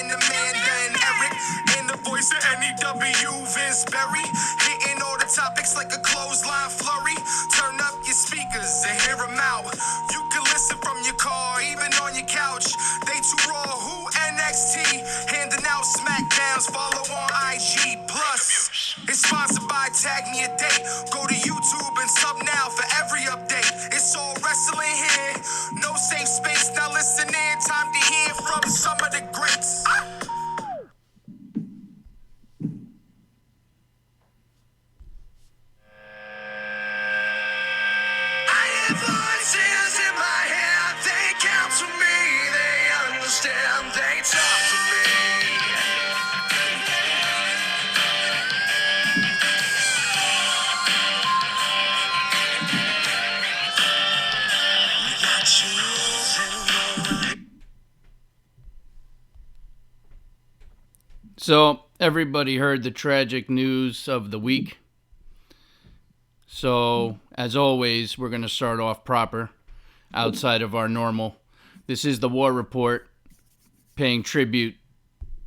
and Amanda and Eric. And the voice of NEW, Vince Berry. Hitting all the topics like a clothesline flurry. Turn up your speakers and hear them out. You can listen from your car, even on your couch. They too raw, who NXT? Handing out Smackdowns, follow on IG. Plus, it's sponsored by Tag Me a Date. Go to YouTube and sub now for every update. It's all wrestling here. No safe space, now listen in. Time to hear from some of the greats. I have voices in my head, they count to me, they understand, they talk to me. We got chills in the So everybody heard the tragic news of the week. So, as always, we're going to start off proper, outside of our normal. This is the War Report, paying tribute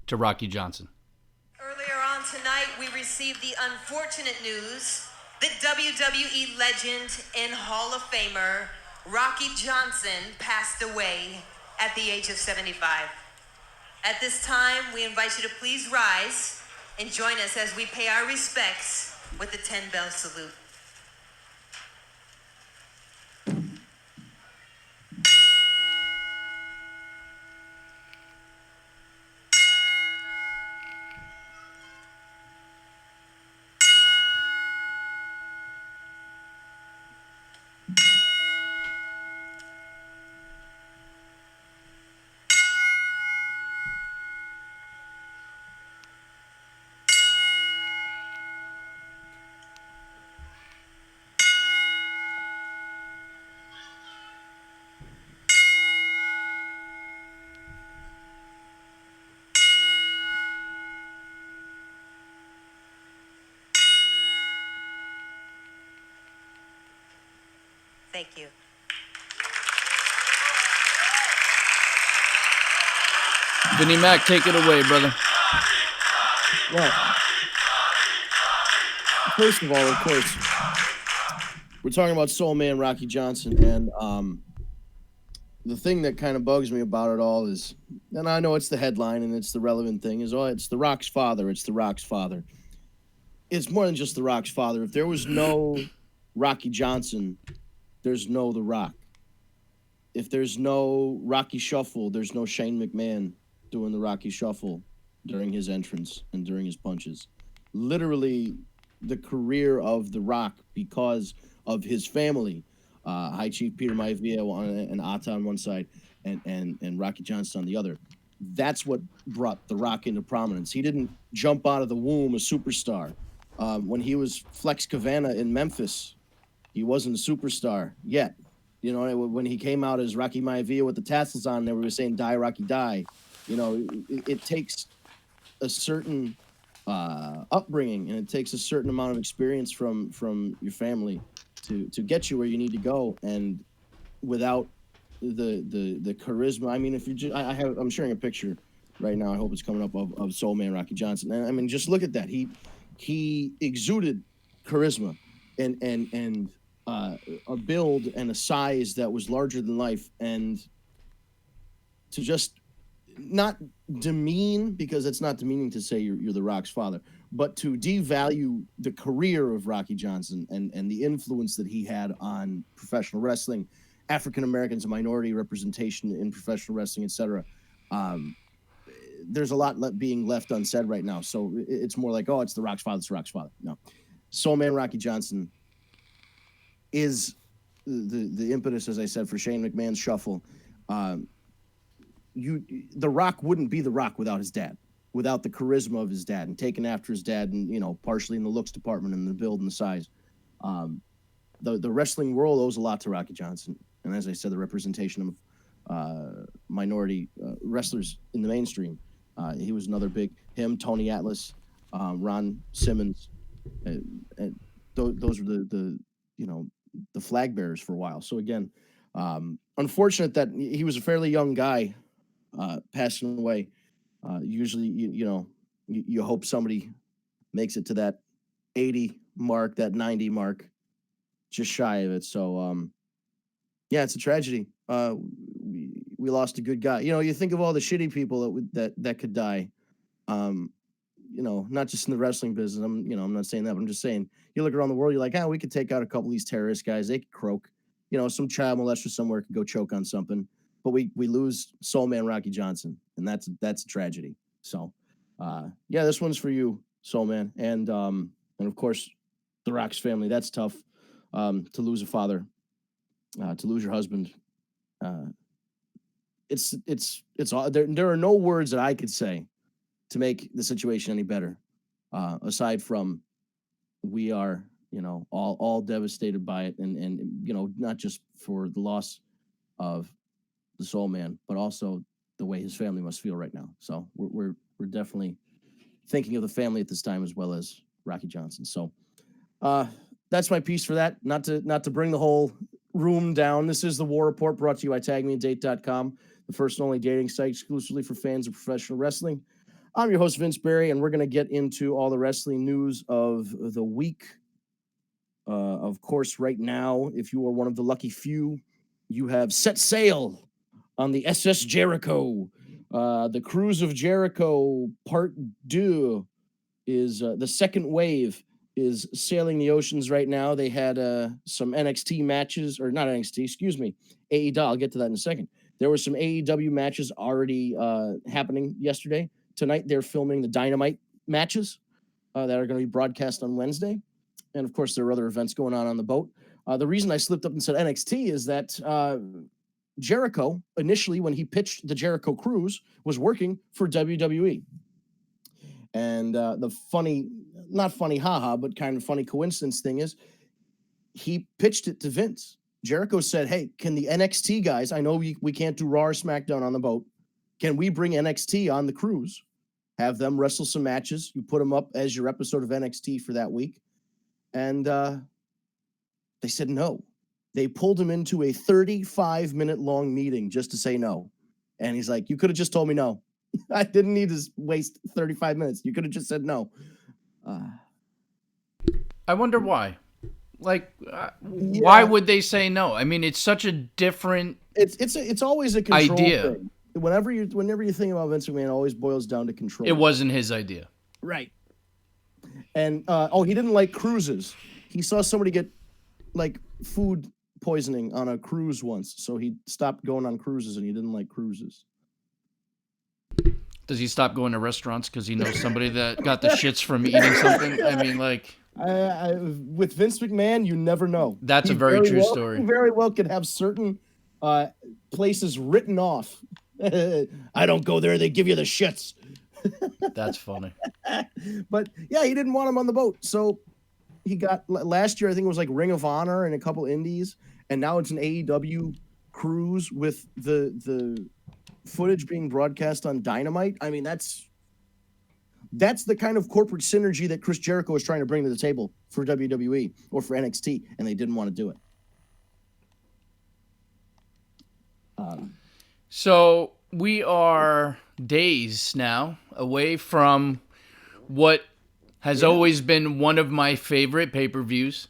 to Rocky Johnson. Earlier on tonight, we received the unfortunate news that WWE legend and Hall of Famer Rocky Johnson passed away at the age of 75. At this time, we invite you to please rise and join us as we pay our respects with the 10-bell salute. Thank you. Vinnie Mac, take it away, brother. Well, first of all, of course, we're talking about Soul Man Rocky Johnson, and the thing that kind of bugs me about it all is, and I know it's the headline and it's the relevant thing, is, oh, it's The Rock's father, it's The Rock's father. It's more than just The Rock's father. If there was no Rocky Johnson, there's no The Rock. If there's no Rocky Shuffle, there's no Shane McMahon doing the Rocky Shuffle during his entrance and during his punches. Literally, the career of The Rock, because of his family, High Chief Peter Maivia and Atta on one side, and Rocky Johnson on the other. That's what brought The Rock into prominence. He didn't jump out of the womb a superstar. When he was Flex Kavana in Memphis, he wasn't a superstar yet. You know, when he came out as Rocky Maivia with the tassels on, they were saying, "Die, Rocky, die." You know, it takes a certain upbringing, and it takes a certain amount of experience from your family to get you where you need to go. And without the charisma, I mean, if you just, I'm sharing a picture right now. I hope it's coming up of Soul Man Rocky Johnson. And I mean, just look at that. He exuded charisma and a build and a size that was larger than life, and to just not demean, because it's not demeaning to say you're The Rock's father, but to devalue the career of Rocky Johnson and the influence that he had on professional wrestling, African Americans, minority representation in professional wrestling, etc. There's a lot being left unsaid right now, so it's more like, oh, it's The Rock's father, it's The Rock's father. No, Soul Man Rocky Johnson is the impetus, as I said, for Shane McMahon's shuffle. The Rock wouldn't be The Rock without his dad, without the charisma of his dad, and taking after his dad, and, you know, partially in the looks department and the build and the size. The wrestling world owes a lot to Rocky Johnson, and as I said, the representation of minority wrestlers in the mainstream. He was another big, him, Tony Atlas, Ron Simmons, those were the the flag bearers for a while. So again, unfortunate that he was a fairly young guy, passing away Usually, you hope somebody makes it to that 80 mark, that 90 mark, just shy of it. So, yeah, it's a tragedy. We lost a good guy. You think of all the shitty people that could die. Not just in the wrestling business. I'm not saying that, but I'm just saying you look around the world, you're like, we could take out a couple of these terrorist guys. They could croak. Some child molester somewhere could go choke on something. But we lose Soul Man Rocky Johnson, and that's a tragedy. So, yeah, this one's for you, Soul Man, and of course, the Rock's family. That's tough to lose a father, to lose your husband. It's all there are no words that I could say to make the situation any better, aside from we are, all devastated by it, and not just for the loss of the Soul Man, but also the way his family must feel right now. So we're definitely thinking of the family at this time as well as Rocky Johnson. So that's my piece for that. Not to bring the whole room down. This is the War Report, brought to you by TagMeAndDate.com, the first and only dating site exclusively for fans of professional wrestling. I'm your host, Vince Barry, and we're going to get into all the wrestling news of the week. Of course, right now, if you are one of the lucky few, you have set sail on the SS Jericho. The Cruise of Jericho Part 2 is the second wave is sailing the oceans right now. They had some NXT matches, or not NXT, excuse me, AEW. I'll get to that in a second. There were some AEW matches already happening yesterday. Tonight, they're filming the Dynamite matches that are going to be broadcast on Wednesday. And, of course, there are other events going on the boat. The reason I slipped up and said NXT is that Jericho, initially, when he pitched the Jericho Cruise, was working for WWE. And the funny, not funny, haha, but kind of funny coincidence thing is he pitched it to Vince. Jericho said, hey, can the NXT guys, I know we can't do Raw or SmackDown on the boat. Can we bring NXT on the cruise? Have them wrestle some matches. You put them up as your episode of NXT for that week. And they said no. They pulled him into a 35-minute long meeting just to say no. And he's like, you could have just told me no. I didn't need to waste 35 minutes. You could have just said no. I wonder why. Why would they say no? I mean, it's such a different. It's always a control idea. Thing. Whenever you think about Vince McMahon, it always boils down to control. It wasn't his idea, right? And he didn't like cruises. He saw somebody get food poisoning on a cruise once, so he stopped going on cruises, and he didn't like cruises. Does he stop going to restaurants because he knows somebody that got the shits from eating something? I mean, with Vince McMahon, you never know. That's a very true story. He very well could have certain places written off. I don't go there. They give you the shits. That's funny. But yeah, he didn't want him on the boat. So he got last year, I think it was Ring of Honor and a couple indies. And now it's an AEW cruise with the footage being broadcast on Dynamite. I mean, that's the kind of corporate synergy that Chris Jericho is trying to bring to the table for WWE or for NXT, and they didn't want to do it. So we are days now away from what has always been one of my favorite pay-per-views,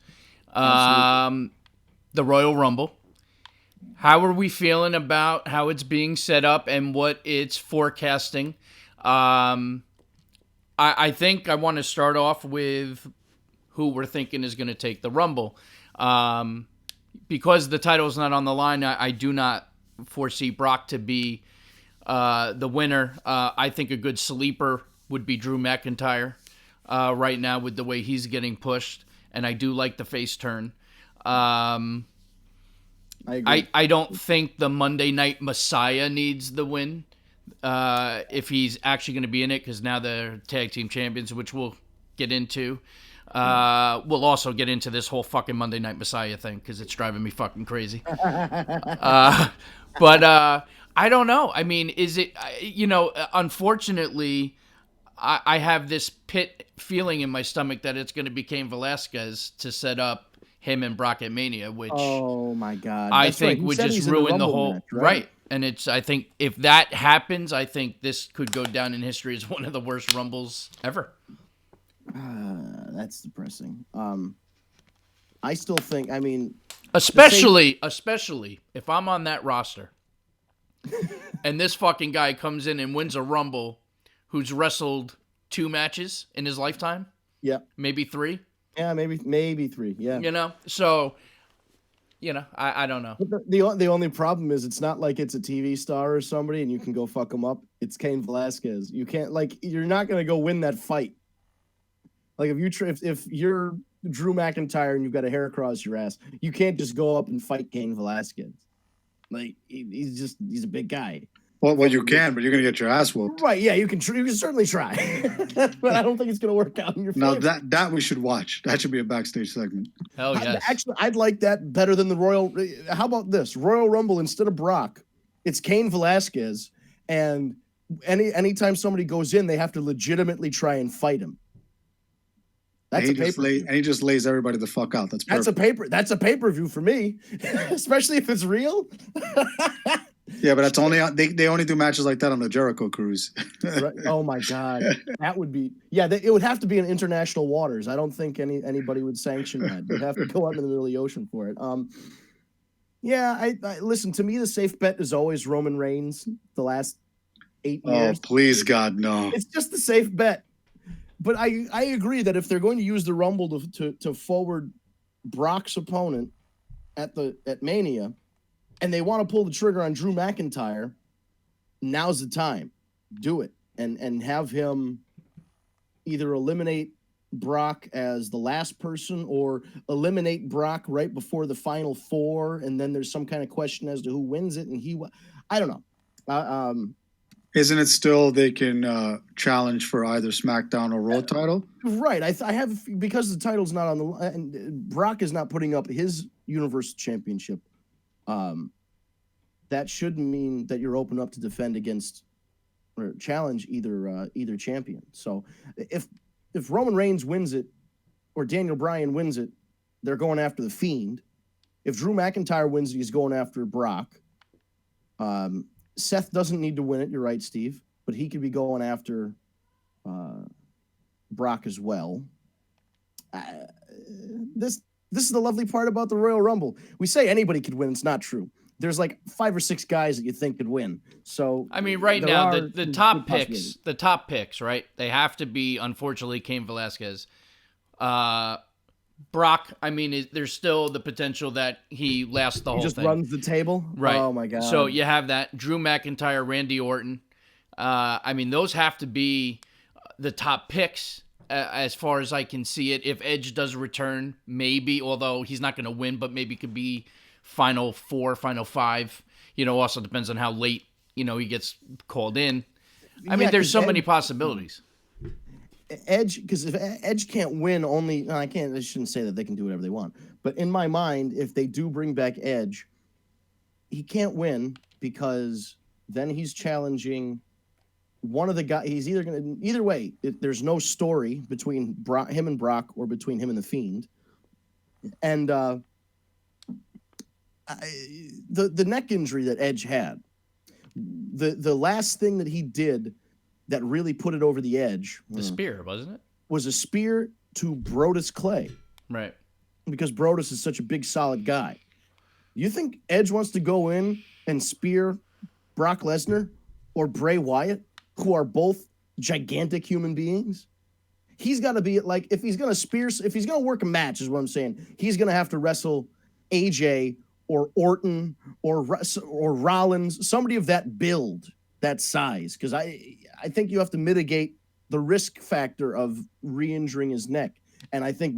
the Royal Rumble. How are we feeling about how it's being set up and what it's forecasting? I think I want to start off with who we're thinking is going to take the Rumble. Because the title is not on the line, I do not foresee Brock to be the winner. I think a good sleeper would be Drew McIntyre right now with the way he's getting pushed, and I do like the face turn. I don't think the Monday Night Messiah needs the win if he's actually going to be in it, because now they're tag team champions, which we'll get into. We'll also get into this whole fucking Monday Night Messiah thing because it's driving me fucking crazy. But I don't know. I mean, is it, unfortunately, I have this pit feeling in my stomach that it's going to be Cain Velasquez to set up him and Brock at Mania, which oh my god, I think would just ruin the whole match, right? And I think if that happens, I think this could go down in history as one of the worst Rumbles ever. That's depressing. I still think, especially if I'm on that roster and this fucking guy comes in and wins a Rumble who's wrestled 2 matches in his lifetime. Yeah. Maybe 3. Yeah, maybe 3. Yeah. So, I don't know. But the only problem is it's not like it's a TV star or somebody and you can go fuck him up. It's Cain Velasquez. You can't, you're not going to go win that fight. Like if you're Drew McIntyre and you've got a hair across your ass, you can't just go up and fight Cain Velasquez. Like he's a big guy. Well, you can, but you're gonna get your ass whooped. Right? Yeah, you can certainly try, but I don't think it's gonna work out in your favor. Now that we should watch. That should be a backstage segment. Hell yes. Actually, I'd like that better than the Royal. How about this Royal Rumble instead of Brock? It's Cain Velasquez, and anytime somebody goes in, they have to legitimately try and fight him. And he just lays everybody the fuck out. That's perfect. That's a pay-per-view for me, especially if it's real. Yeah, but that's only they only do matches like that on the Jericho Cruise. Right? Oh my God, that would be it would have to be in international waters. I don't think anybody would sanction that. They'd have to go out in the middle of the ocean for it. I listen. To me, the safe bet is always Roman Reigns. The last 8 years. Oh please, God, no! It's just the safe bet. But I agree that if they're going to use the Rumble to forward Brock's opponent at Mania, and they want to pull the trigger on Drew McIntyre, now's the time. Do it and have him either eliminate Brock as the last person or eliminate Brock right before the final 4, and then there's some kind of question as to who wins it. And I don't know. Isn't it still they can challenge for either SmackDown or Raw title? Right. I have, because the title's not on the line, and Brock is not putting up his Universal Championship. That should mean that you're open up to defend against or challenge either champion. So if Roman Reigns wins it or Daniel Bryan wins it, they're going after the Fiend. If Drew McIntyre wins it, he's going after Brock. Seth doesn't need to win it. You're right, Steve, but he could be going after Brock as well. This is the lovely part about the Royal Rumble. We say anybody could win. It's not true. There's like 5 or 6 guys that you think could win. So right now the top picks, right? They have to be, unfortunately, Cain Velasquez. Brock, there's still the potential that he lasts the whole thing. He just runs the table? Right. Oh, my God. So you have that. Drew McIntyre, Randy Orton. Those have to be the top picks as far as I can see it. If Edge does return, maybe, although he's not going to win, but maybe could be final 4, final 5. Also depends on how late, he gets called in. There's so many possibilities. Edge, because if Edge can't win, I shouldn't say that they can do whatever they want. But in my mind, if they do bring back Edge, he can't win because then he's challenging one of the guys. He's either way, there's no story between him and Brock or between him and the Fiend. And the neck injury that Edge had, the last thing that he did that really put it over the edge. The spear, wasn't it? Was a spear to Brodus Clay. Right. Because Brodus is such a big, solid guy. You think Edge wants to go in and spear Brock Lesnar or Bray Wyatt, who are both gigantic human beings? He's got to be if he's going to work a match, is what I'm saying. He's going to have to wrestle AJ or Orton or Rollins, somebody of that build, that size, because I think you have to mitigate the risk factor of re-injuring his neck. And I think,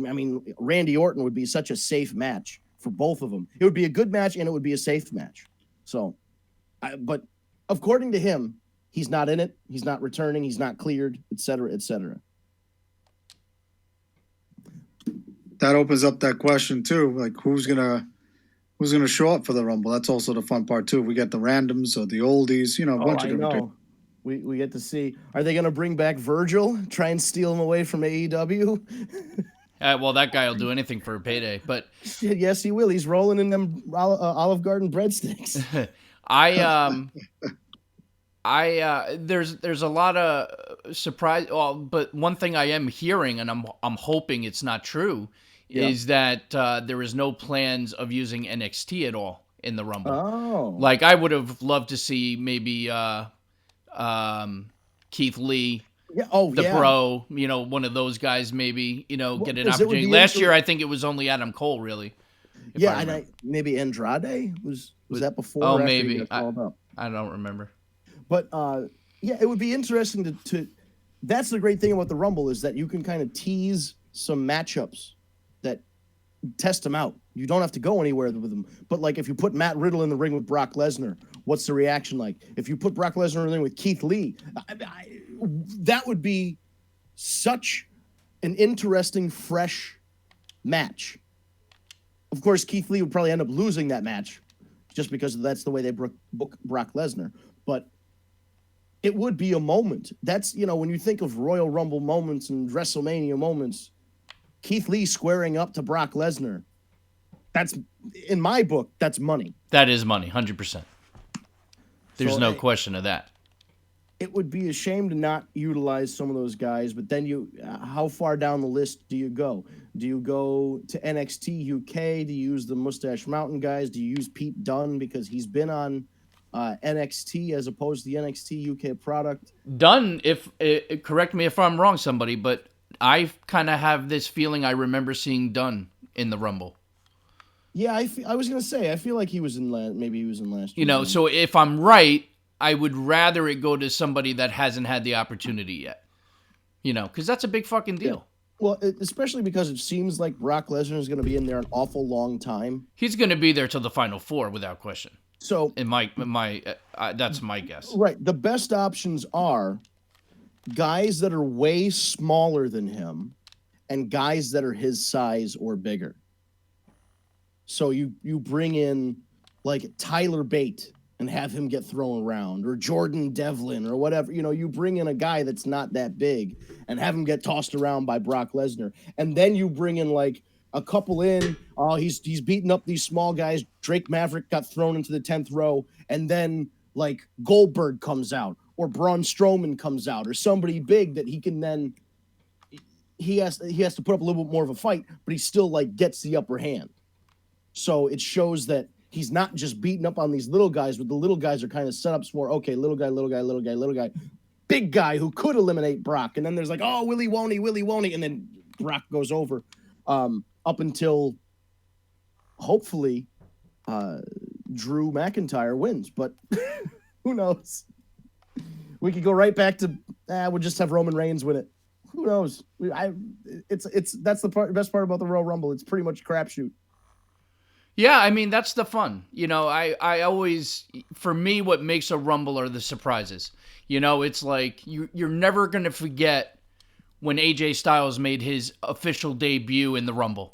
Randy Orton would be such a safe match for both of them. It would be a good match and it would be a safe match. So, but according to him, he's not in it. He's not returning. He's not cleared, et cetera, et cetera. That opens up that question too. Like who's gonna show up for the Rumble? That's also the fun part too. We get the randoms or the oldies, a bunch of different things. We get to see. Are they going to bring back Virgil? Try and steal him away from AEW? Well, that guy will do anything for a payday. But yes, he will. He's rolling in them Olive Garden breadsticks. There's a lot of surprise. Well, but one thing I am hearing, and I'm hoping it's not true, is that there is no plans of using NXT at all in the Rumble. Oh, Like I would have loved to see maybe Keith Lee, the Bro, one of those guys, maybe get an 'cause it would opportunity. be Last year, I think it was only Adam Cole, really. Yeah, and maybe Andrade was that before? Oh, or after maybe. he got called up? I don't remember. But yeah, it would be interesting to. That's the great thing about the Rumble is that you can kind of tease some matchups that test them out. You don't have to go anywhere with them. But like if you put Matt Riddle in the ring with Brock Lesnar, what's the reaction like? If you put Brock Lesnar in the ring with Keith Lee, that would be such an interesting, fresh match. Of course, Keith Lee would probably end up losing that match just because that's the way they book Brock Lesnar. But it would be a moment. That's, when you think of Royal Rumble moments and WrestleMania moments, Keith Lee squaring up to Brock Lesnar, that's, in my book, that's money. That is money, 100%. There's no question of that. It would be a shame to not utilize some of those guys, but then how far down the list do you go? Do you go to NXT UK? Do you use the Mustache Mountain guys? Do you use Pete Dunne because he's been on NXT as opposed to the NXT UK product? Dunne, correct me if I'm wrong, somebody, but I kind of have this feeling I remember seeing Dunne in the Rumble. Yeah, I was gonna say I feel like he was in maybe he was in last year. So if I'm right, I would rather it go to somebody that hasn't had the opportunity yet. Because that's a big fucking deal. Yeah. Well, especially because it seems like Brock Lesnar is going to be in there an awful long time. He's going to be there till the Final Four without question. So, in that's my guess. Right. The best options are guys that are way smaller than him and guys that are his size or bigger. So you bring in like Tyler Bate and have him get thrown around, or Jordan Devlin or whatever. You bring in a guy that's not that big and have him get tossed around by Brock Lesnar. And then you bring in like a couple in. Oh, he's beating up these small guys. Drake Maverick got thrown into the 10th row. And then like Goldberg comes out, or Braun Strowman comes out, or somebody big that he can then, he has to put up a little bit more of a fight, but he still like gets the upper hand. So it shows that he's not just beating up on these little guys, but the little guys are kind of set up for, okay, little guy, big guy who could eliminate Brock. And then there's like, oh, Willie won't he? And then Brock goes over up until hopefully Drew McIntyre wins. But who knows? We could go right back to, we'll just have Roman Reigns win it. Who knows? That's the best part about the Royal Rumble. It's pretty much a crapshoot. Yeah, I mean, that's the fun. I always, for me, what makes a Rumble are the surprises. It's like you're never going to forget when AJ Styles made his official debut in the Rumble,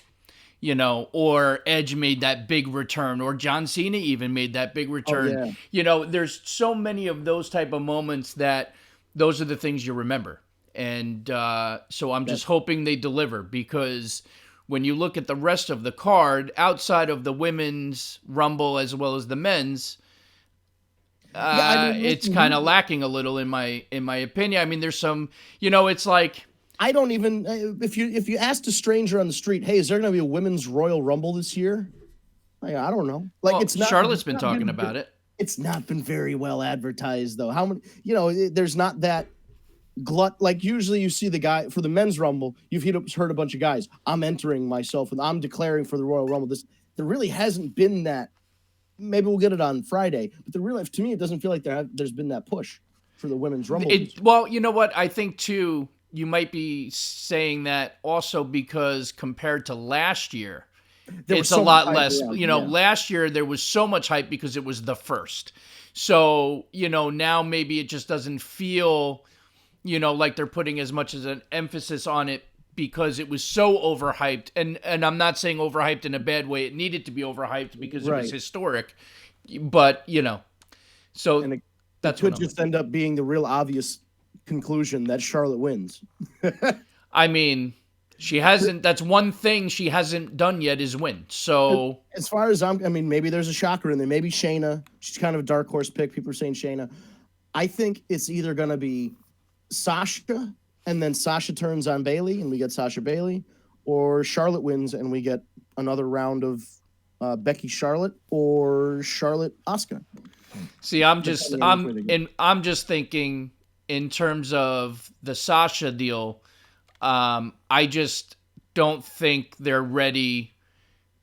or Edge made that big return, or John Cena even made that big return. Oh, yeah. There's so many of those type of moments that those are the things you remember. And so I'm just hoping they deliver, because when you look at the rest of the card, outside of the women's Rumble as well as the men's, it's kind of lacking a little in my opinion. I mean, there's some, it's like, I don't even, if you asked a stranger on the street, hey, is there going to be a women's Royal Rumble this year? I don't know. Like, it's not. Charlotte's been talking about it. It's not been very well advertised though. How many? There's not that glut. Like usually you see the guy for the men's Rumble, you've heard a bunch of guys, I'm entering myself and I'm declaring for the Royal Rumble. There really hasn't been that. Maybe we'll get it on Friday, but to me, it doesn't feel like there's been that push for the women's Rumble. Well, you know what? I think too, you might be saying that also because compared to last year, it's a lot less. Last year there was so much hype because it was the first. So, now maybe it just doesn't feel like they're putting as much as an emphasis on it because it was so overhyped. And I'm not saying overhyped in a bad way. It needed to be overhyped because it was historic. But, so and that's could just end up being the real obvious conclusion that Charlotte wins. I mean, She hasn't. That's one thing she hasn't done yet is win. So as far as I mean, maybe there's a shocker in there. Maybe Shayna. She's kind of a dark horse pick. People are saying Shayna. I think it's either going to be Sasha, and then Sasha turns on Bailey, and we get Sasha Bailey, or Charlotte wins, and we get another round of Becky Charlotte or Charlotte Asuka. see, I'm just thinking in terms of the Sasha deal. I just don't think they're ready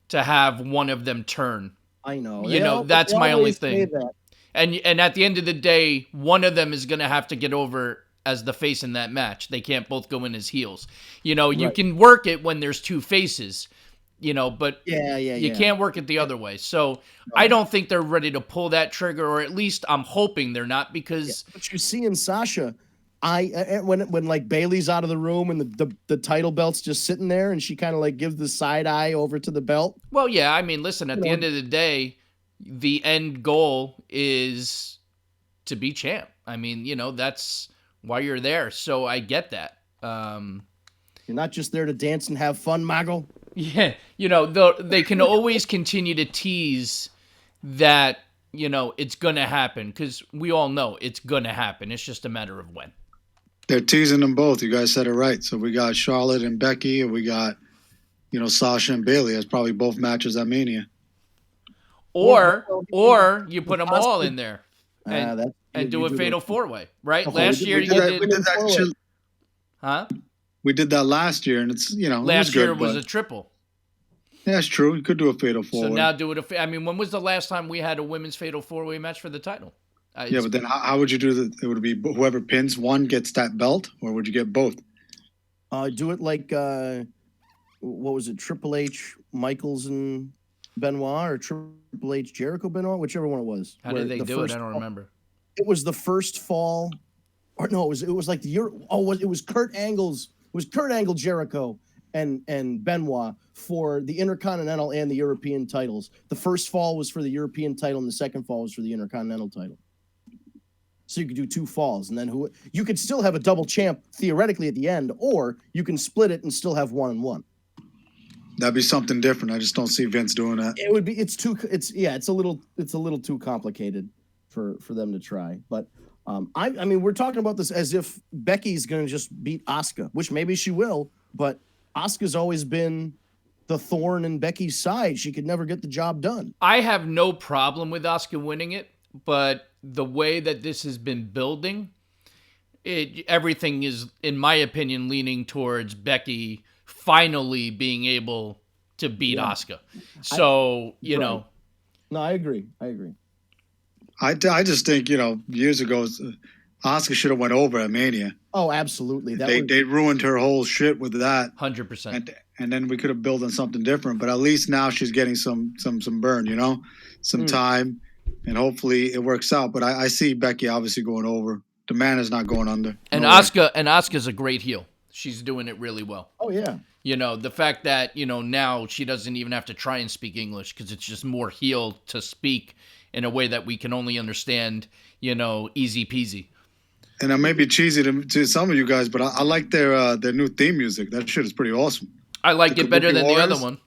to have one of them turn. I know. You know, that's my only thing. And at the end of the day, one of them is going to have to get over as the face in that match. They can't both go in as heels. You know, you can work it when there's two faces, you know, but you can't work it the other way. So I don't think they're ready to pull that trigger, or at least I'm hoping they're not, because But you see in Sasha, when like Bailey's out of the room and the title belt's just sitting there, and she kind of like gives the side eye over to the belt. Well, yeah, I mean, listen, at the end of the day, the end goal is to be champ. I mean, you know, that's why you're there. So I get that. You're not just there to dance and have fun, Mago. Yeah, you know, they can always continue to tease that, you know, it's going to happen, because we all know it's going to happen. It's just a matter of when. They're teasing them both. You guys said it right. So we got Charlotte and Becky, and we got, you know, Sasha and Bailey. That's probably both matches at Mania. Or you put them all in there and do a fatal four-way, right? Last year you did that. Huh? We did that last year, and it's, you know, last year was a triple. Yeah, that's true. You could do a fatal four-way. So now do it. I mean, when was the last time we had a women's fatal four-way match for the title? Yeah, but then how would you do that? It would be whoever pins one gets that belt, or would you get both? Do it like what was it? Triple H, Michaels, and Benoit, or Triple H, Jericho, Benoit, whichever one it was. How did they do it? I don't remember. It was the first fall, or no, it was like the it was Kurt Angle's. It was Kurt Angle, Jericho, and Benoit for the Intercontinental and the European titles. The first fall was for the European title, and the second fall was for the Intercontinental title. So you could do two falls, and then you could still have a double champ theoretically at the end, or you can split it and still have 1-1. That'd be something different. I just don't see Vince doing that. It would be. It's a little too complicated for them to try. But I mean, we're talking about this as if Becky's going to just beat Asuka, which maybe she will. But Asuka's always been the thorn in Becky's side. She could never get the job done. I have no problem with Asuka winning it, but the way that this has been building, everything is, in my opinion, leaning towards Becky finally being able to beat Asuka. So, you know. No, I agree. I just think, you know, years ago, Asuka should have went over at Mania. Oh, absolutely. They ruined her whole shit with that. 100%. And then we could have built on something different. But at least now she's getting some burn, you know, some time. And hopefully it works out. But I see Becky obviously going over. The man is not going under. And Asuka's a great heel. She's doing it really well. Oh, yeah. You know, the fact that, you know, now she doesn't even have to try and speak English, because it's just more heel to speak in a way that we can only understand, you know, easy peasy. And I may be cheesy to some of you guys, but I like their new theme music. That shit is pretty awesome. I like it better than the other one.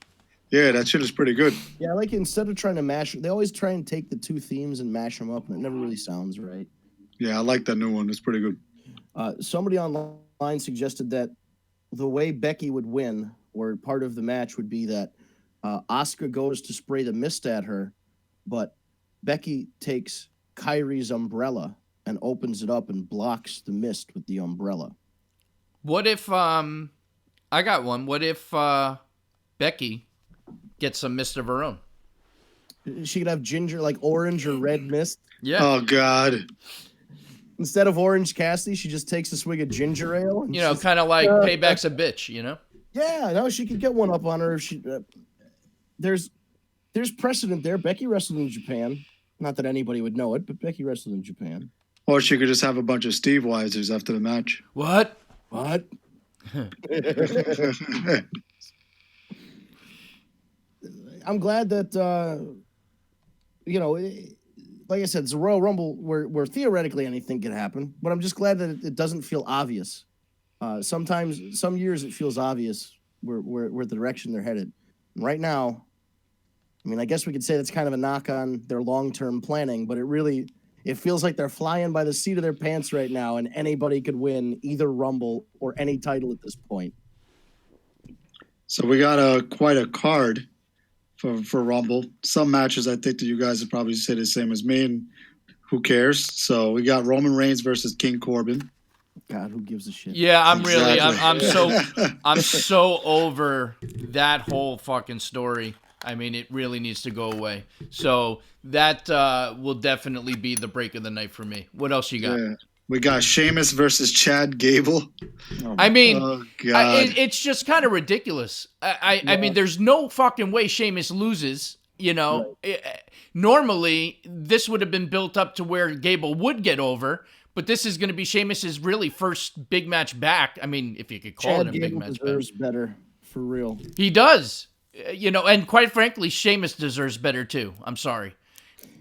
Yeah, that shit is pretty good. Yeah, I like it. Instead of trying to mash, they always try and take the two themes and mash them up, and it never really sounds right. Yeah, I like that new one. It's pretty good. Somebody online suggested that the way Becky would win, or part of the match, would be that Asuka goes to spray the mist at her, but Becky takes Kyrie's umbrella and opens it up and blocks the mist with the umbrella. What if I got one. What if Becky gets some mist of her own? She could have ginger, like orange or red mist. Yeah. Oh God. Instead of Orange Cassidy, she just takes a swig of ginger ale. And you know, kind of like Payback's a bitch, you know? Yeah, no, she could get one up on her if she. There's precedent there. Becky wrestled in Japan. Not that anybody would know it, but Becky wrestled in Japan. Or she could just have a bunch of Steve Weisers after the match. What? I'm glad that, you know, like I said, it's a Royal Rumble where theoretically anything can happen, but I'm just glad that it doesn't feel obvious. Sometimes, some years it feels obvious where the direction they're headed. Right now, I mean, I guess we could say that's kind of a knock on their long-term planning, but it feels like they're flying by the seat of their pants right now, and anybody could win either Rumble or any title at this point. So we got quite a card for Rumble. Some matches I think that you guys would probably say the same as me, and who cares? So we got Roman Reigns versus King Corbin. God, who gives a shit? Yeah, Exactly. I'm so over that whole fucking story. I mean, it really needs to go away. So that will definitely be the break of the night for me. What else you got? Yeah. We got Sheamus versus Chad Gable. I mean, Oh, God. it's just kind of ridiculous. I mean, there's no fucking way Sheamus loses. You know, normally this would have been built up to where Gable would get over, but this is going to be Sheamus's really first big match back. I mean, if you could call it a big match back. Deserves better, for real. He does. You know, and quite frankly, Sheamus deserves better too. I'm sorry.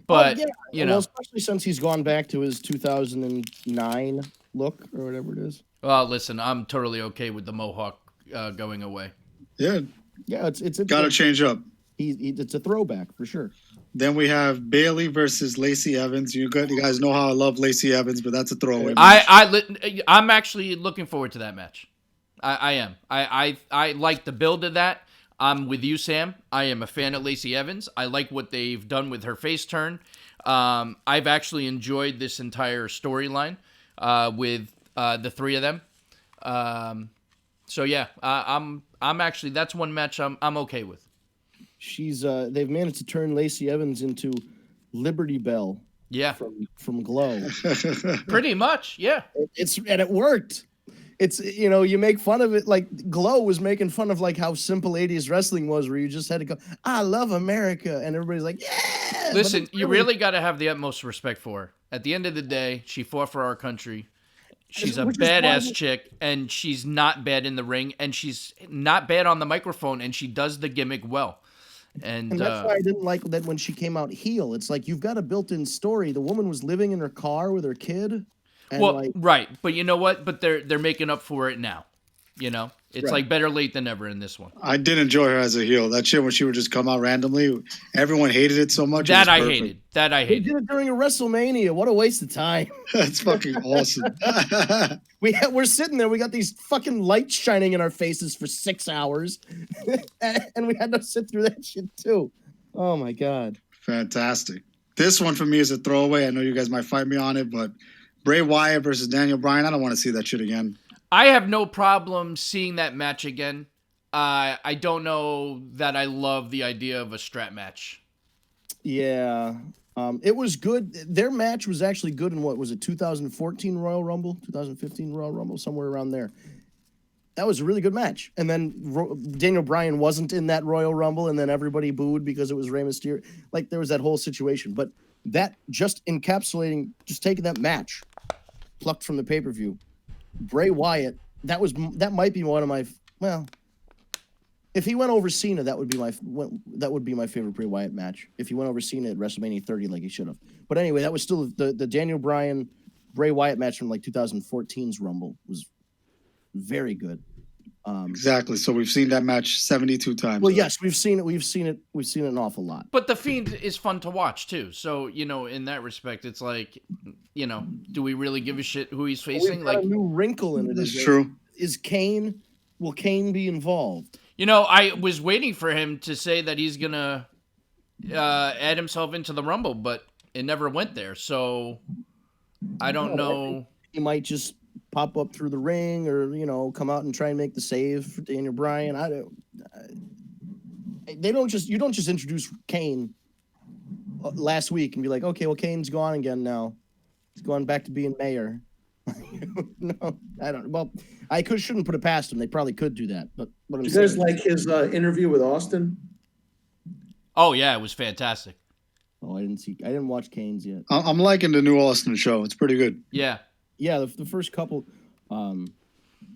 But, you know. Well, especially since he's gone back to his 2009 look or whatever it is. Well, listen, I'm totally okay with the Mohawk going away. Yeah. Yeah, it's got to change up. It's a throwback for sure. Then we have Bailey versus Lacey Evans. You guys know how I love Lacey Evans, but that's a throwaway. I'm actually looking forward to that match. I am. I like the build of that. I'm with you, Sam. I am a fan of Lacey Evans. I like what they've done with her face turn. I've actually enjoyed this entire storyline with the three of them. So yeah, I'm actually, that's one match I'm okay with. They've managed to turn Lacey Evans into Liberty Bell. Yeah, from Glow. Pretty much, yeah. And it worked. It's, you know, you make fun of it, like Glow was making fun of like how simple 80s wrestling was, where you just had to go, I love America, and everybody's like, yeah. Listen, you really got to have the utmost respect for her. At the end of the day, she fought for our country. She's a badass chick, and she's not bad in the ring, and she's not bad on the microphone, and she does the gimmick well. And that's why I didn't like that when she came out heel. It's like, you've got a built-in story. The woman was living in her car with her kid. And right, but you know what? But they're making up for it now. You know, it's like better late than never in this one. I did enjoy her as a heel. That shit when she would just come out randomly, everyone hated it so much. That I hated. They did it during a WrestleMania. What a waste of time. That's fucking awesome. We're sitting there. We got these fucking lights shining in our faces for 6 hours, and we had to sit through that shit too. Oh my God. Fantastic. This one for me is a throwaway. I know you guys might fight me on it, but Bray Wyatt versus Daniel Bryan. I don't want to see that shit again. I have no problem seeing that match again. I don't know that I love the idea of a strap match. Yeah. It was good. Their match was actually good in, what was it, 2014 Royal Rumble? 2015 Royal Rumble? Somewhere around there. That was a really good match. And then Daniel Bryan wasn't in that Royal Rumble, and then everybody booed because it was Rey Mysterio. Like, there was that whole situation. But that just encapsulating, just taking that match, plucked from the pay-per-view, Bray Wyatt, that might be one of my, well, if he went over Cena, that would be my favorite Bray Wyatt match. If he went over Cena at WrestleMania 30 like he should have. But anyway, that was still the Daniel Bryan Bray Wyatt match from like 2014's Rumble was very good. Exactly. So we've seen that match 72 times. Well, yes, we've seen it an awful lot. But The Fiend is fun to watch too. So, you know, in that respect, it's like, you know, do we really give a shit who he's facing? Like a new wrinkle in it. That's true. Will Kane be involved? You know, I was waiting for him to say that he's gonna add himself into the Rumble, but it never went there. So I don't know. He might just pop up through the ring, or, you know, come out and try and make the save for Daniel Bryan. You don't just introduce Kane last week and be like, okay, well, Kane's gone again now. He's going back to being mayor. No, I don't. Well, shouldn't put it past him. They probably could do that. But what I'm saying, you guys like his interview with Austin? Oh yeah, it was fantastic. Oh, I didn't watch Kane's yet. I'm liking the new Austin show. It's pretty good. Yeah. Yeah, the first couple, it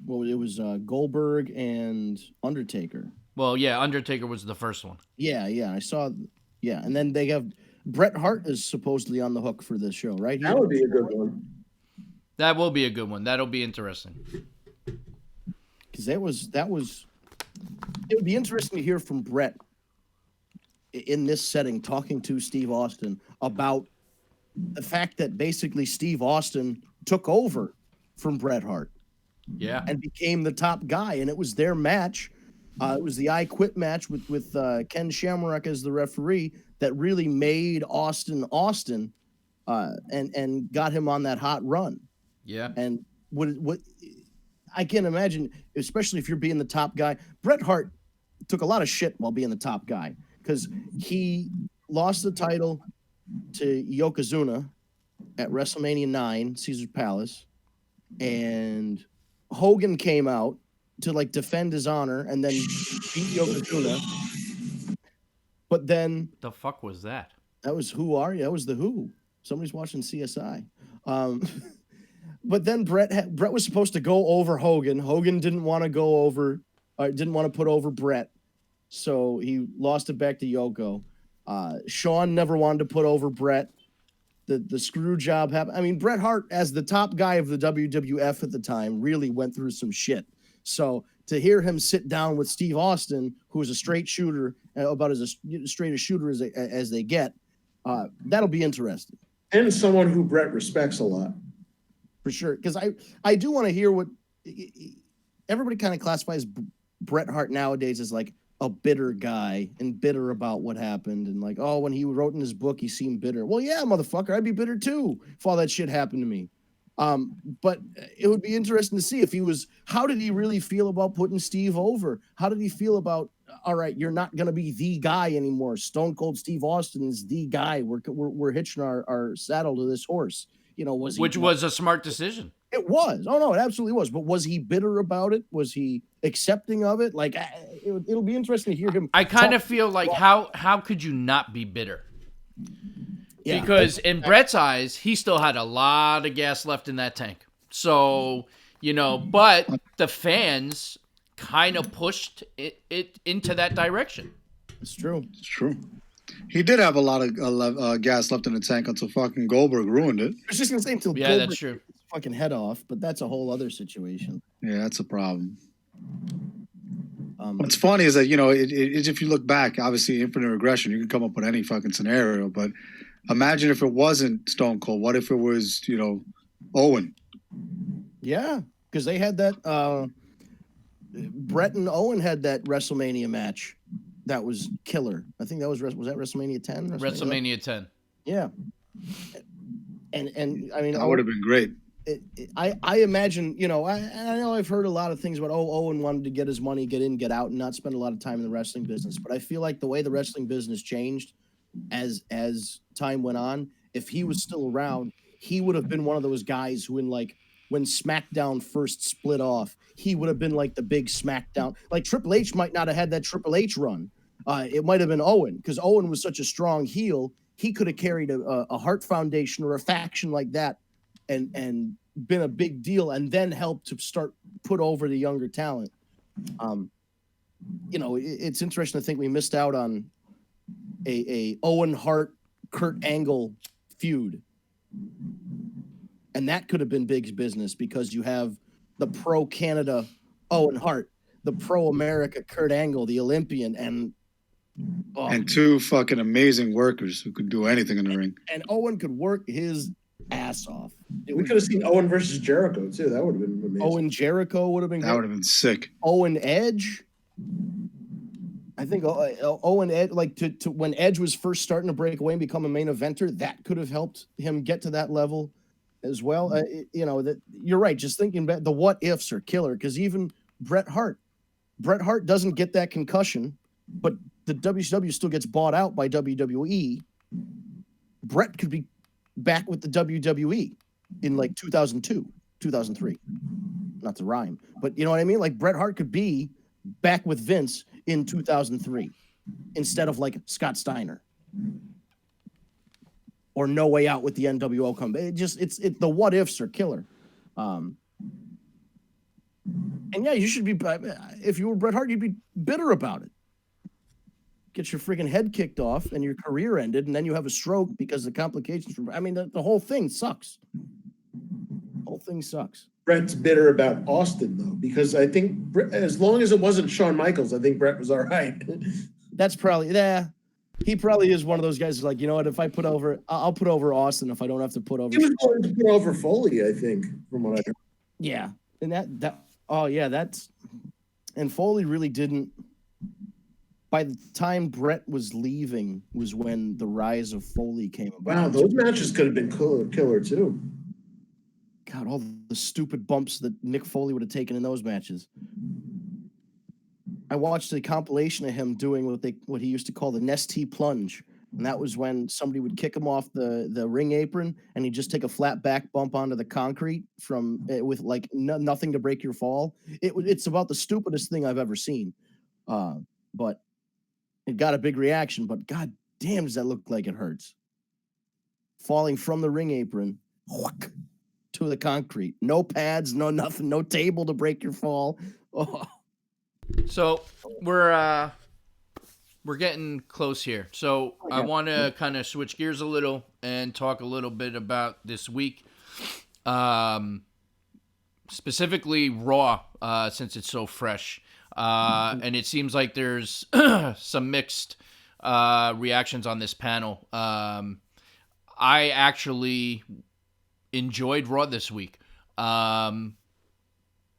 was Goldberg and Undertaker. Well, yeah, Undertaker was the first one. Yeah, I saw. Yeah, and then they have Bret Hart is supposedly on the hook for this show, right? That would be a good one. That will be a good one. That'll be interesting. Because that was it would be interesting to hear from Brett in this setting, talking to Steve Austin about the fact that basically Steve Austin took over from Bret Hart. Yeah. And became the top guy, and it was their match. It was the I Quit match with Ken Shamrock as the referee that really made Austin, and got him on that hot run. Yeah. And what I can imagine, especially if you're being the top guy, Bret Hart took a lot of shit while being the top guy because he lost the title to Yokozuna at WrestleMania 9, Caesar's Palace, and Hogan came out to like defend his honor and then beat Yokozuna. But then The fuck was that? that was Who Are You? That was the Who. Somebody's watching CSI. But then Bret was supposed to go over Hogan. Hogan didn't want to go over, didn't want to put over Bret, so he lost it back to Yoko. Shawn never wanted to put over Bret. The screw job happened. I mean, Bret Hart, as the top guy of the WWF at the time, really went through some shit. So to hear him sit down with Steve Austin, who is a straight shooter, about as straight a shooter as they get, that'll be interesting. And someone who Brett respects a lot. For sure. Because I do want to hear what everybody kind of classifies Bret Hart nowadays as like a bitter guy and bitter about what happened. And like, oh, when he wrote in his book, he seemed bitter. Well, yeah, motherfucker, I'd be bitter too if all that shit happened to me. But it would be interesting to see if how did he really feel about putting Steve over? How did he feel about, all right, you're not going to be the guy anymore. Stone Cold Steve Austin is the guy. We're hitching our saddle to this horse. You know, Which was a smart decision. It was. Oh no, it absolutely was. But was he bitter about it? Was he accepting of it? Like, it'll be interesting to hear him. I kind of feel like how could you not be bitter? Yeah. Because in Brett's eyes, he still had a lot of gas left in that tank. So, but the fans kind of pushed it into that direction. It's true. It's true. He did have a lot of gas left in the tank until fucking Goldberg ruined it. I was just gonna say until Yeah, Goldberg that's true. gets his fucking head off, but that's a whole other situation. Yeah, that's a problem. What's funny is that, if you look back, obviously infinite regression, you can come up with any fucking scenario, but imagine if it wasn't Stone Cold. What if it was, Owen? Yeah, because they had that. Brett and Owen had that WrestleMania match. That was killer. I think that was that WrestleMania 10? WrestleMania 10. Yeah. And I mean, That would have been great. I imagine, I know I've heard a lot of things about, Owen wanted to get his money, get in, get out, and not spend a lot of time in the wrestling business. But I feel like the way the wrestling business changed as time went on, if he was still around, he would have been one of those guys who when SmackDown first split off, he would have been like the big SmackDown. Like Triple H might not have had that Triple H run. It might have been Owen, because Owen was such a strong heel. He could have carried a Hart Foundation or a faction like that and been a big deal, and then helped to start put over the younger talent. It's interesting to think we missed out on a Owen Hart, Kurt Angle feud. And that could have been big business because you have the pro Canada Owen Hart, the pro America Kurt Angle, the Olympian, and two fucking amazing workers who could do anything in the ring. And Owen could work his ass off. We could have seen Owen versus Jericho too. That would have been amazing. Owen Jericho would have been. That would have been sick. Owen Edge. I think Owen Edge, like to when Edge was first starting to break away and become a main eventer, that could have helped him get to that level as well. That you're right. Just thinking back, the what ifs are killer, because even Bret Hart doesn't get that concussion, but the WCW still gets bought out by WWE. Bret could be back with the WWE in like 2002, 2003. Not to rhyme, but you know what I mean? Like Bret Hart could be back with Vince in 2003 instead of like Scott Steiner. Or No Way Out with the NWO comeback. It's the what ifs are killer. And yeah, you should be, if you were Bret Hart, you'd be bitter about it. Get your freaking head kicked off and your career ended, and then you have a stroke because of the complications. The whole thing sucks. The whole thing sucks. Brett's bitter about Austin though, because I think as long as it wasn't Shawn Michaels, I think Brett was all right. That's probably He probably is one of those guys who's like, you know what? If I put over, I'll put over Austin if I don't have to put over. He was going to put over Foley, I think, from what I heard. Yeah, and and Foley really didn't. By the time Brett was leaving, was when the rise of Foley came about. Wow, those matches could have been killer too. God, all the stupid bumps that Mick Foley would have taken in those matches. I watched a compilation of him doing what he used to call the Nestea plunge, and that was when somebody would kick him off the ring apron, and he'd just take a flat back bump onto the concrete with like nothing to break your fall. It's about the stupidest thing I've ever seen, but it got a big reaction. But god damn, does that look like it hurts? Falling from the ring apron to the concrete, no pads, no nothing, no table to break your fall. Oh. So we're getting close here. So I want to kind of switch gears a little and talk a little bit about this week, specifically Raw, since it's so fresh. And it seems like there's some mixed reactions on this panel. I actually enjoyed Raw this week.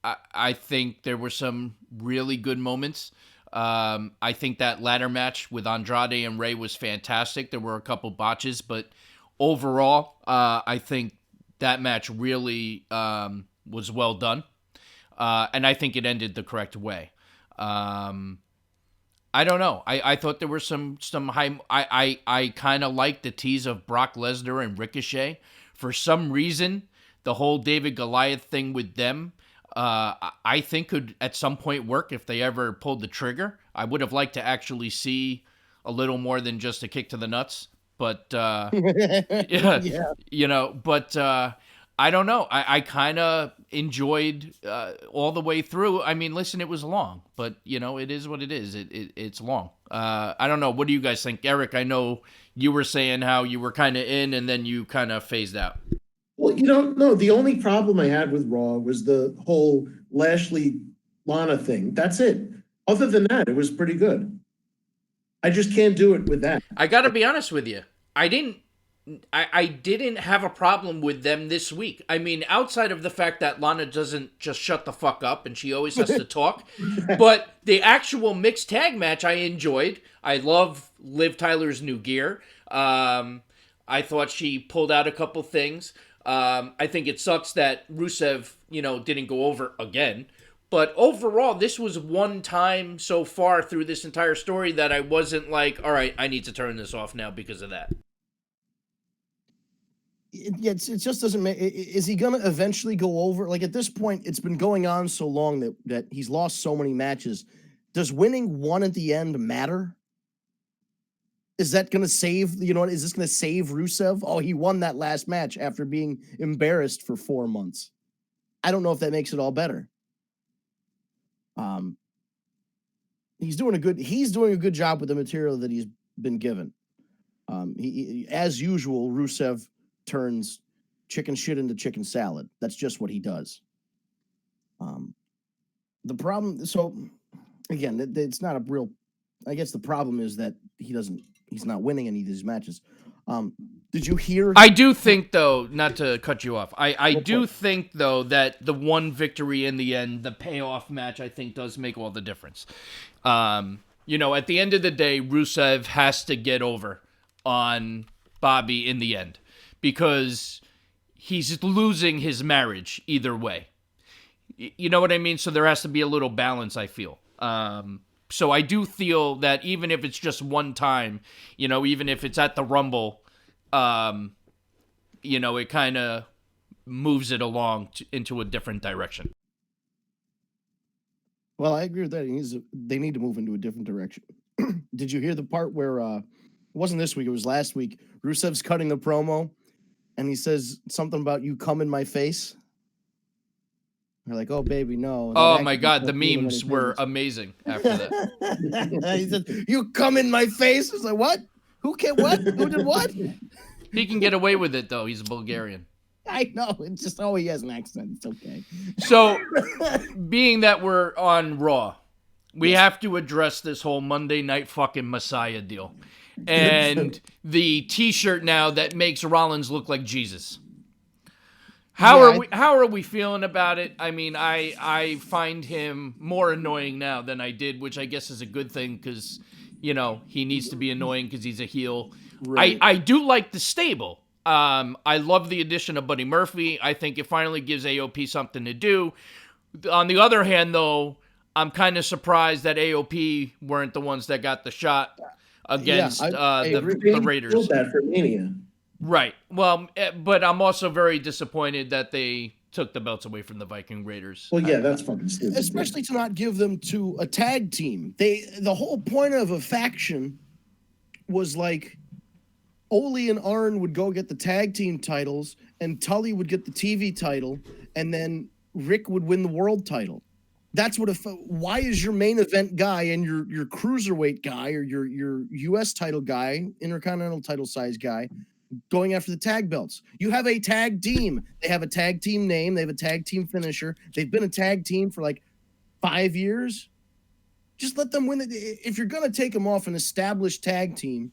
I think there were some really good moments. I think that ladder match with Andrade and Rey was fantastic. There were a couple botches, but overall, I think that match really was well done. And I think it ended the correct way. I don't know. I thought there were some high. I kind of liked the tease of Brock Lesnar and Ricochet. For some reason, the whole David Goliath thing with them, I think could at some point work if they ever pulled the trigger. I would have liked to actually see a little more than just a kick to the nuts, but yeah. You know, but I don't know. I kind of enjoyed all the way through. I mean, listen, it was long, but you know, it is what it is. It's long. I don't know. What do you guys think, Eric? I know you were saying how you were kind of in, and then you kind of phased out. Well, no, the only problem I had with Raw was the whole Lashley Lana thing. That's it. Other than that, it was pretty good. I just can't do it with that. I got to be honest with you. I didn't have a problem with them this week. I mean, outside of the fact that Lana doesn't just shut the fuck up and she always has to talk. But the actual mixed tag match I enjoyed. I love Liv Tyler's new gear. I thought she pulled out a couple things. I think it sucks that Rusev, didn't go over again. But overall, this was one time so far through this entire story that I wasn't like, all right, I need to turn this off now because of that. It just doesn't make. Is he gonna eventually go over? Like at this point, it's been going on so long that he's lost so many matches. Does winning one at the end matter? Is that gonna save? Is this gonna save Rusev? Oh, he won that last match after being embarrassed for 4 months. I don't know if that makes it all better. He's doing a good job with the material that he's been given. He as usual, Rusev turns chicken shit into chicken salad. That's just what he does. The problem, so again, it's not a real. I guess the problem is that he's not winning any of these matches. Did you hear? I do think, though, not to cut you off, I do think, though, that the one victory in the end, the payoff match, I think does make all the difference. At the end of the day, Rusev has to get over on Bobby in the end because he's losing his marriage either way. You know what I mean? So there has to be a little balance, I feel. So I do feel that even if it's just one time, even if it's at the Rumble, it kind of moves it along into a different direction. Well, I agree with that. They need to move into a different direction. Did you hear the part where, it wasn't this week, it was last week, Rusev's cutting the promo, and he says something about you come in my face? They're like, oh, baby, no. Oh, my God. The memes were amazing after that. He said, you come in my face? It's like, what? Who did what? He can get away with it, though. He's a Bulgarian. I know. It's just, oh, he has an accent. It's okay. So, being that we're on Raw, we have to address this whole Monday Night fucking Messiah deal. And the T-shirt now that makes Rollins look like Jesus. How are we feeling about it? I mean, I find him more annoying now than I did, which I guess is a good thing because, he needs to be annoying because he's a heel. Right. I do like the stable. I love the addition of Buddy Murphy. I think it finally gives AOP something to do. On the other hand, though, I'm kind of surprised that AOP weren't the ones that got the shot against the Raiders. Feel bad for Mania. Right. Well, but I'm also very disappointed that they took the belts away from the Viking Raiders. Well, yeah, that's fucking stupid. Especially to not give them to a tag team. The whole point of a faction was like Ole and Arn would go get the tag team titles, and Tully would get the TV title, and then Rick would win the world title. That's what. Why is your main event guy and your cruiserweight guy or your U.S. title guy, intercontinental title size guy, going after the tag belts? You have a tag team. They have a tag team name. They have a tag team finisher. They've been a tag team for like 5 years. Just let them win it. If you're gonna take them off an established tag team,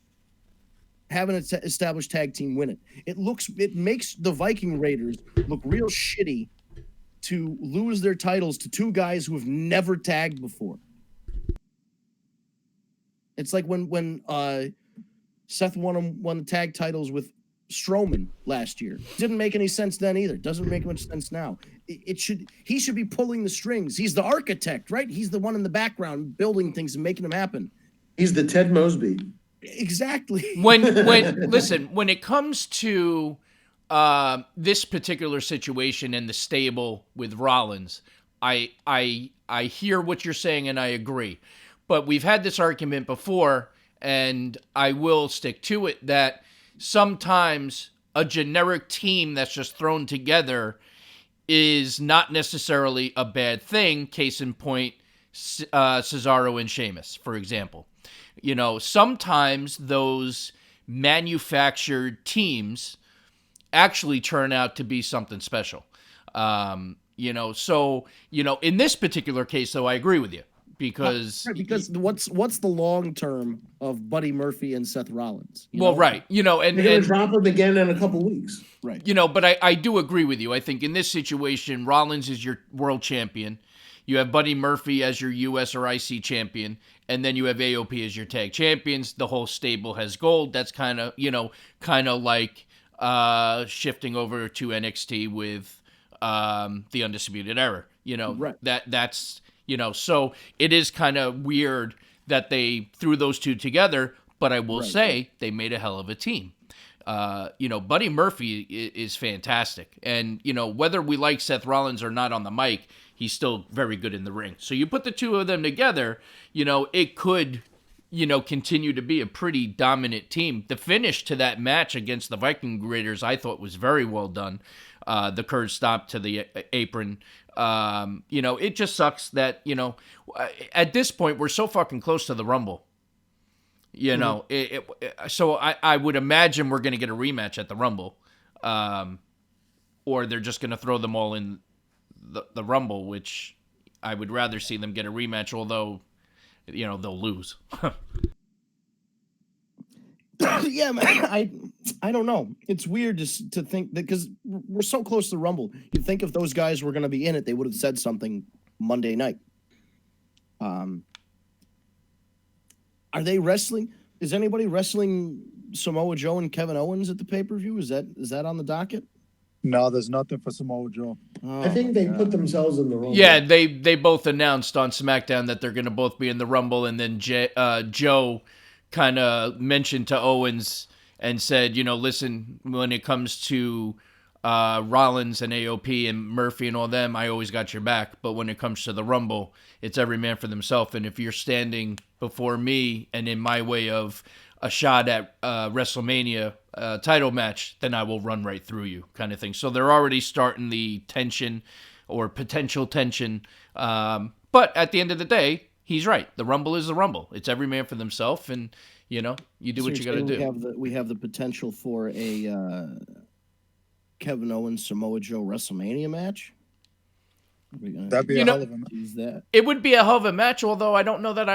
have an established tag team win it. It makes the Viking Raiders look real shitty to lose their titles to two guys who have never tagged before. It's like when Seth won the tag titles with Strowman last year. Didn't make any sense then either. Doesn't make much sense now. He should be pulling the strings. He's the architect, right? He's the one in the background building things and making them happen. He's the Ted Mosby. Exactly. When it comes to this particular situation and the stable with Rollins, I hear what you're saying and I agree. But we've had this argument before, and I will stick to it, that sometimes a generic team that's just thrown together is not necessarily a bad thing. Case in point, Cesaro and Sheamus, for example. Sometimes those manufactured teams actually turn out to be something special. In this particular case, though, I agree with you because what's the long term of Buddy Murphy and Seth Rollins? Right. They're gonna drop him again in a couple weeks. Right. But I do agree with you. I think in this situation, Rollins is your world champion. You have Buddy Murphy as your US or IC champion, and then you have AOP as your tag champions. The whole stable has gold. That's kind of like shifting over to NXT with the Undisputed Era. Right. That's so it is kind of weird that they threw those two together, but I will say they made a hell of a team. Buddy Murphy is fantastic. And, whether we like Seth Rollins or not on the mic, he's still very good in the ring. So you put the two of them together, it could, continue to be a pretty dominant team. The finish to that match against the Viking Raiders, I thought was very well done. The curve stop to the apron. It just sucks that, at this point, we're so fucking close to the Rumble. So I would imagine we're going to get a rematch at the Rumble, or they're just going to throw them all in the Rumble, which I would rather see them get a rematch, although, they'll lose. Yeah, man, I don't know. It's weird to think that because we're so close to the Rumble. You'd think if those guys were going to be in it, they would have said something Monday night. Are they wrestling? Is anybody wrestling Samoa Joe and Kevin Owens at the pay-per-view? Is that on the docket? No, there's nothing for Samoa Joe. I think they put themselves in the Rumble. Yeah, they both announced on SmackDown that they're going to both be in the Rumble, and then Joe kind of mentioned to Owens and said, listen, when it comes to Rollins and AOP and Murphy and all them, I always got your back. But when it comes to the Rumble, it's every man for themselves. And if you're standing before me and in my way of a shot at WrestleMania title match, then I will run right through you, kind of thing. So they're already starting the tension or potential tension. But at the end of the day, he's right. The Rumble is the Rumble. It's every man for themselves, and you do what you got to do. We have the potential for a Kevin Owens Samoa Joe WrestleMania match? That'd be a hell of a match. Use that. It would be a hell of a match, although I don't know that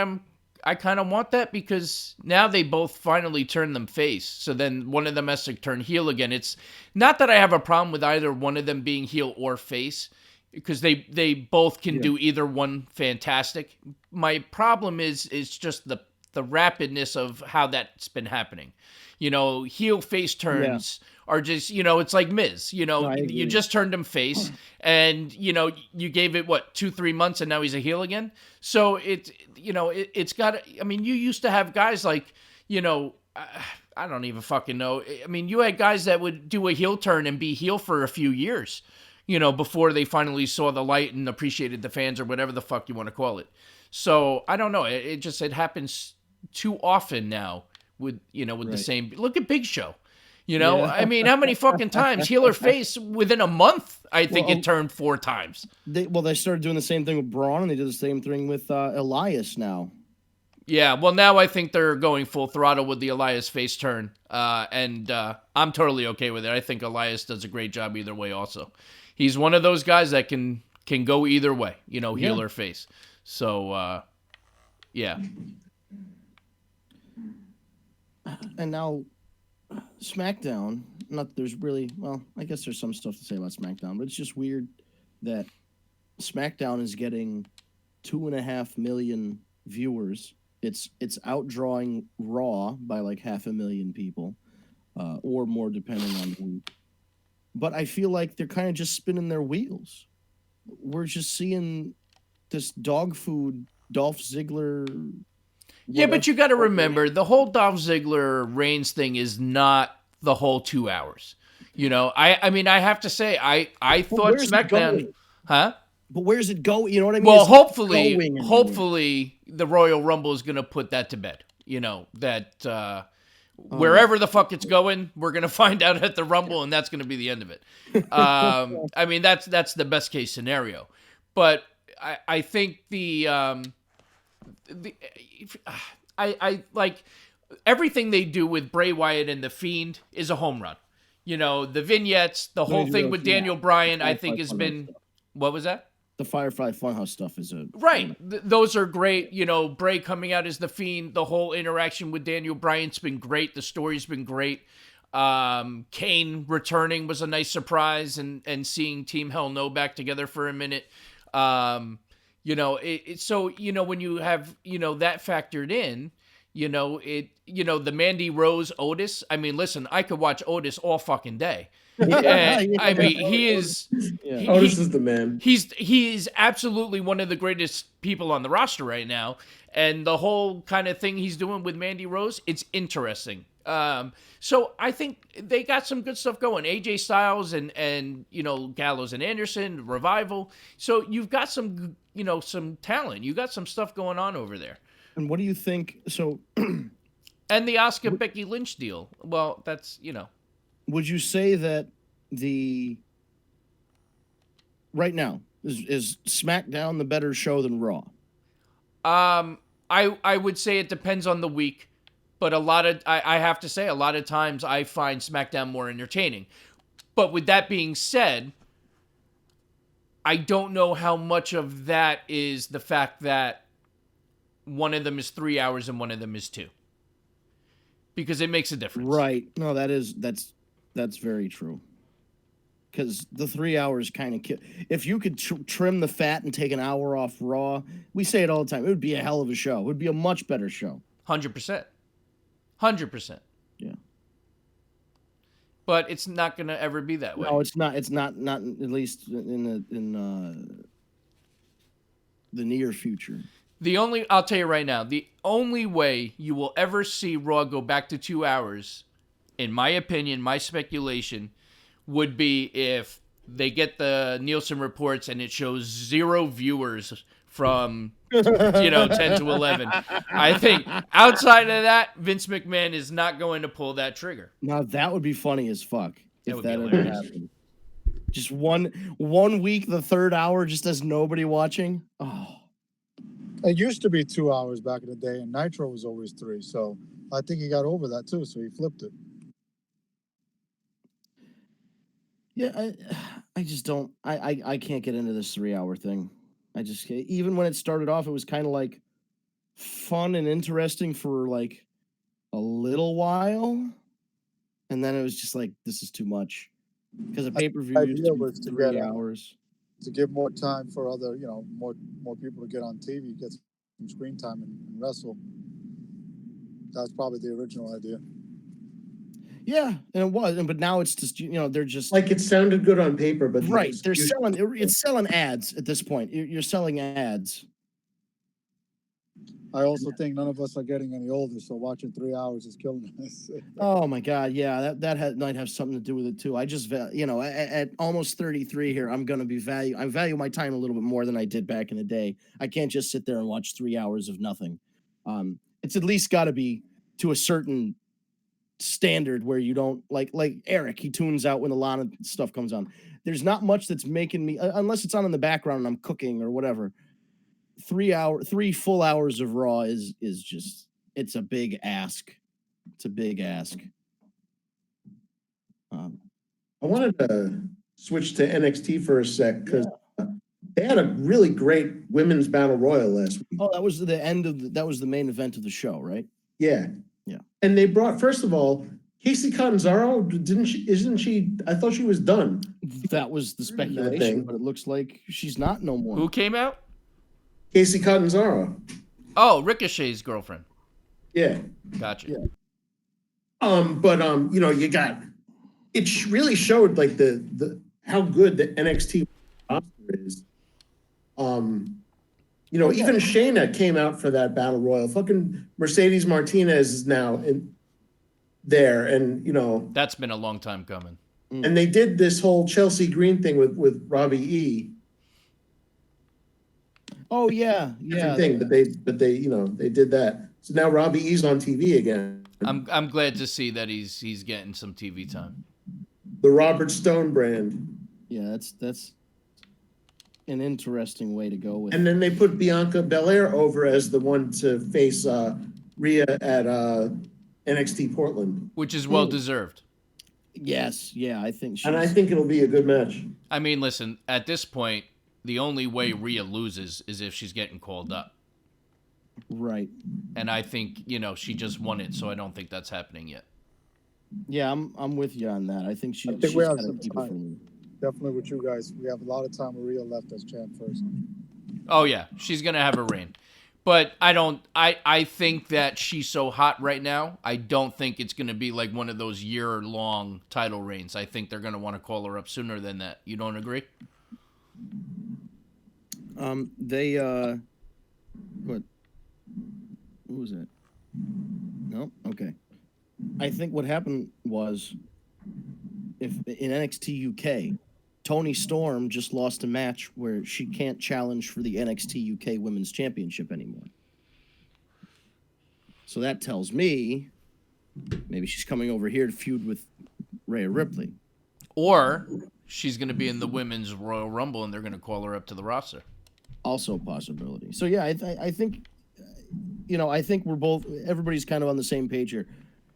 I kind of want that because now they both finally turn them face. So then one of them has to turn heel again. It's not that I have a problem with either one of them being heel or face because they both can do either one fantastic. My problem is just the rapidness of how that's been happening. Heel face turns are just, it's like Miz, you just turned him face and, you gave it 2-3 months and now he's a heel again. So it's got, you used to have guys like, I don't even fucking know. You had guys that would do a heel turn and be heel for a few years, before they finally saw the light and appreciated the fans or whatever the fuck you want to call it. So I don't know. It happens too often now with the same. Look at Big Show. How many fucking times heel or face within a month? I think it turned 4 times. They started doing the same thing with Braun, and they did the same thing with Elias now. Yeah, well, now I think they're going full throttle with the Elias face turn, and I'm totally okay with it. I think Elias does a great job either way. Also, he's one of those guys that can go either way, heel or face. So, yeah. And now, SmackDown. There's really, I guess there's some stuff to say about SmackDown, but it's just weird that SmackDown is getting 2.5 million viewers. It's outdrawing Raw by like 500,000 people, or more depending on the week. But I feel like they're kind of just spinning their wheels. We're just seeing this dog food Dolph Ziggler. Yeah, but you got to remember, the whole Dolph Ziggler Reigns thing is not the whole 2 hours. I have to say, I thought SmackDown, huh? But where's it go? You know what I mean? Well, hopefully the Royal Rumble is going to put that to bed. That wherever the fuck it's going, we're going to find out at the Rumble, and that's going to be the end of it. That's the best case scenario. But I think I like everything they do with Bray Wyatt and The Fiend is a home run. The vignettes, the whole thing with Daniel Bryan, I think has been. What was that? The Firefly Funhouse stuff is right. Those are great. Bray coming out as The Fiend, the whole interaction with Daniel Bryan's been great. The story's been great. Kane returning was a nice surprise, and seeing Team Hell No back together for a minute. So when you have that factored in, the Mandy Rose Otis. Listen, I could watch Otis all fucking day. He is. Yeah. Otis is the man. He is absolutely one of the greatest people on the roster right now, and the whole kind of thing he's doing with Mandy Rose, it's interesting. So I think they got some good stuff going. AJ Styles and Gallows and Anderson, Revival. So you've got some some talent. You got some stuff going on over there. And what do you think? So, and the Asuka Becky Lynch deal. Well, that's Would you say that right now is SmackDown the better show than Raw? I would say it depends on the week, but I have to say a lot of times I find SmackDown more entertaining. But with that being said, I don't know how much of that is the fact that one of them is 3 hours and one of them is 2. Because it makes a difference. Right. No, that's very true. Because the 3 hours kind of if you could trim the fat and take an hour off Raw, we say it all the time, it would be a hell of a show. It would be a much better show. 100%. 100%. Yeah. But it's not going to ever be that way. No, it's not. It's not at least in the near future. I'll tell you right now, the only way you will ever see Raw go back to 2 hours, in my opinion, my speculation, would be if they get the Nielsen reports and it shows 0 viewers from 10 to 11. I think outside of that, Vince McMahon is not going to pull that trigger. Now that would be funny as fuck if that ever happened. Just one week, the 3rd hour, just has nobody watching. Oh. It used to be 2 hours back in the day, and Nitro was always 3. So I think he got over that too. So he flipped it. Yeah, I just don't. I can't get into this 3 hour thing. I just can't. Even when it started off, it was kind of like fun and interesting for like a little while, and then it was just like this is too much because a pay per view used to idea be was to 3 hours. to give more time for other, more people to get on TV, get some screen time and wrestle. That's probably the original idea. Yeah, and it was, but now it's just they're just Like it sounded good on paper, but right. They're selling. It's selling ads at this point. You're selling ads. I also think none of us are getting any older, so watching 3 hours is killing us. Oh my God, yeah, that might have something to do with it too. I just, at almost 33 here, I value my time a little bit more than I did back in the day. I can't just sit there and watch 3 hours of nothing. It's at least got to be to a certain standard where you don't like Eric. He tunes out when a lot of stuff comes on. There's not much that's making me unless it's on in the background and I'm cooking or whatever. 3 full hours of Raw is just it's a big ask. It's a big ask. I wanted to switch to NXT for a sec because they had a really great women's battle royal last week. Oh, that was the main event of the show, right? Yeah. Yeah. And they brought, first of all, Casey Catanzaro, isn't she? I thought she was done. That was the speculation, but it looks like she's not no more. Who came out? Casey Catanzaro. Oh, Ricochet's girlfriend. Yeah. Gotcha. Yeah. You got it really showed like the how good the NXT roster is. Even Shayna came out for that battle royal. Fucking Mercedes Martinez is now there, and that's been a long time coming. And they did this whole Chelsea Green thing with Robbie E. Oh yeah, thing, but they did that. So now Robbie E's on TV again. I'm glad to see that he's getting some TV time. The Robert Stone brand. Yeah, that's an interesting way to go with. And then they put Bianca Belair over as the one to face Rhea at NXT Portland, which is well deserved. Yes, yeah, I think. I think it'll be a good match. I mean, listen, at this point, the only way Rhea loses is if she's getting called up. Right. And I think, she just won it, so I don't think that's happening yet. Yeah, I'm with you on that. I think she's we have got to some keep time. it from. Definitely with you guys. We have a lot of time with Rhea left as champ first. Oh yeah, she's gonna have a reign. But I think that she's so hot right now, I don't think it's gonna be like one of those year-long title reigns. I think they're gonna want to call her up sooner than that. You don't agree? What? Who was it? No? Okay. I think what happened was if in NXT UK, Toni Storm just lost a match where she can't challenge for the NXT UK Women's Championship anymore. So that tells me maybe she's coming over here to feud with Rhea Ripley. Or she's going to be in the Women's Royal Rumble and they're going to call her up to the roster. Also a possibility. So yeah, I think, I think everybody's kind of on the same page here.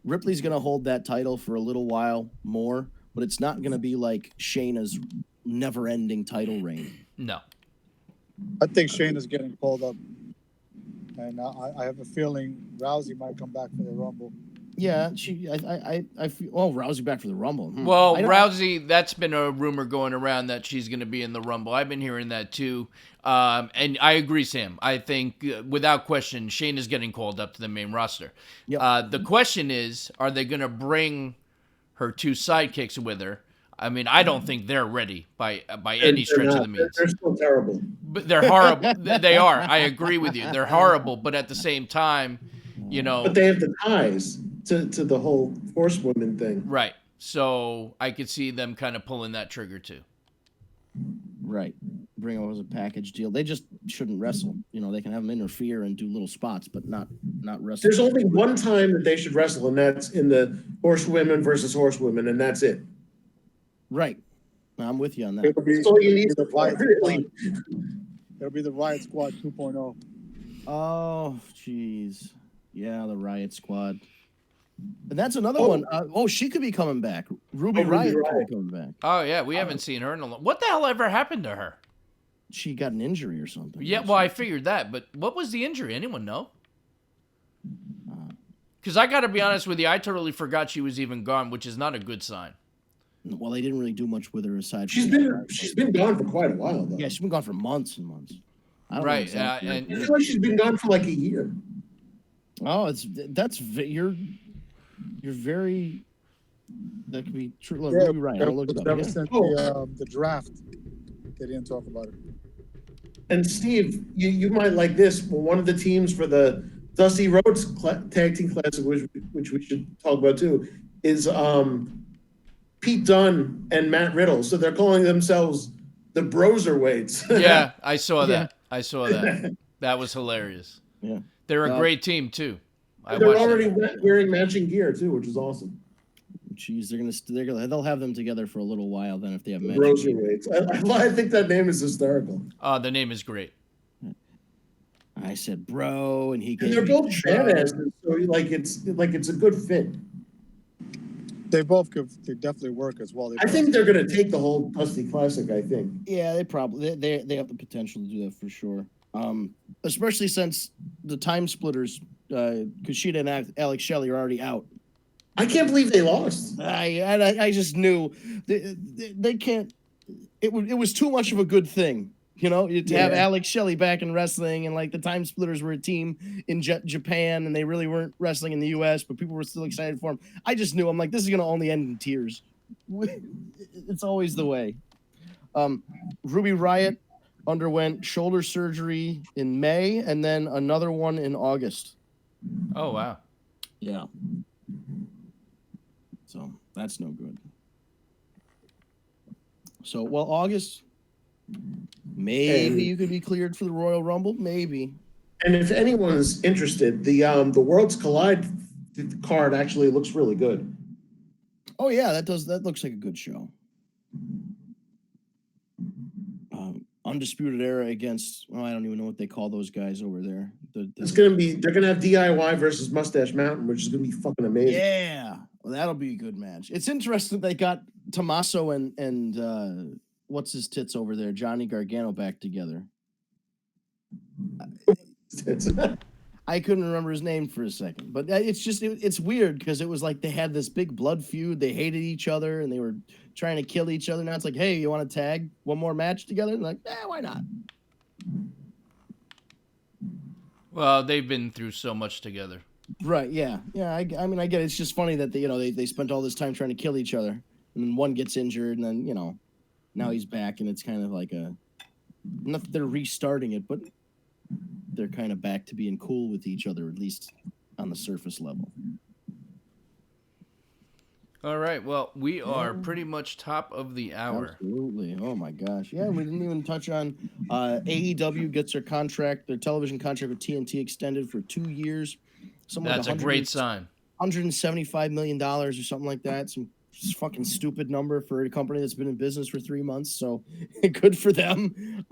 Ripley's going to hold that title for a little while more, but it's not going to be like Shayna's never-ending title reign. No. I think Shayna's getting called up, and I have a feeling Rousey might come back for the Rumble. Yeah, I feel. Oh, Rousey back for the Rumble. Well, Rousey, that's been a rumor going around that she's going to be in the Rumble. I've been hearing that too, and I agree, Sam. I think without question, Shayna's getting called up to the main roster. Yep. The question is, are they going to bring her two sidekicks with her? I mean, I don't think they're ready by any stretch of the means. They're still terrible. But they're horrible. They are. I agree with you. They're horrible, but at the same time, But they have the ties to the whole horsewoman thing. Right. So I could see them kind of pulling that trigger too. Right. Bring them as a package deal. They just shouldn't wrestle. They can have them interfere and do little spots, but not wrestle. There's only one time that they should wrestle, and that's in the horsewomen versus horsewomen, and that's it. Right. I'm with you on that. It'll be the Riot Squad 2.0. Oh, jeez. Yeah, the Riot Squad. And that's another one. She could be coming back. Ruby Riott could be coming back. Oh yeah, we haven't seen her in a long. What the hell ever happened to her? She got an injury or something. Yeah, well, I figured that, but what was the injury? Anyone know? Because I got to be honest with you, I totally forgot she was even gone, which is not a good sign. Well, they didn't really do much with her aside. She's been gone for quite a while, though. Yeah, she's been gone for months and months. Right, I feel like she's been gone for like a year. Oh, you're very. That could be true. Look, you're right. I'll look it up. That was since the draft. They didn't talk about it. And Steve, you might like this. Well, one of the teams for the Dusty Rhodes Tag Team Classic, which we should talk about too, is Pete Dunne and Matt Riddle. So they're calling themselves the Broserweights. Yeah, I saw that. I saw that. That was hilarious. Yeah, they're a great team too. They're already wearing matching gear too, which is awesome. Jeez, they'll have them together for a little while. Then if they have matching Broserweights, I think that name is hysterical. The name is great. I said, bro, and they're both badasses, so it's a good fit. They definitely work as well. I think they're going to take the whole Dusty Classic. I think. Yeah, they probably they have the potential to do that for sure. Especially since the Time Splitters, Kushida and Alex Shelley are already out. I can't believe they lost. I just knew they can't. It was too much of a good thing. You know, to have Alex Shelley back in wrestling, and like the Time Splitters were a team in Japan, and they really weren't wrestling in the U.S., but people were still excited for them. I just knew, I'm like, this is going to only end in tears. It's always the way. Ruby Riott underwent shoulder surgery in May, and then another one in August. Oh, wow. Yeah. So that's no good. So, August... Maybe you could be cleared for the Royal Rumble. Maybe. And if anyone's interested, the Worlds Collide card actually looks really good. Oh yeah, that looks like a good show. Undisputed Era against I don't even know what they call those guys over there. They're gonna have DIY versus Mustache Mountain, which is gonna be fucking amazing. Yeah, well, that'll be a good match. It's interesting they got Tommaso and what's his tits over there, Johnny Gargano, back together. I couldn't remember his name for a second, but it's weird because it was like they had this big blood feud. They hated each other and they were trying to kill each other. Now it's like, hey, you want to tag one more match together? And like, why not? Well, they've been through so much together. Right? Yeah. I mean, I get it. It's just funny that they spent all this time trying to kill each other, and then one gets injured, and then now he's back, and it's kind of like not that they're restarting it, but they're kind of back to being cool with each other, at least on the surface level. All right. Well, we are pretty much top of the hour. Absolutely. Oh my gosh. Yeah, we didn't even touch on AEW gets their television contract with TNT extended for 2 years. That's a great sign. $175 million or something like that. Some fucking stupid number for a company that's been in business for 3 months. So good for them.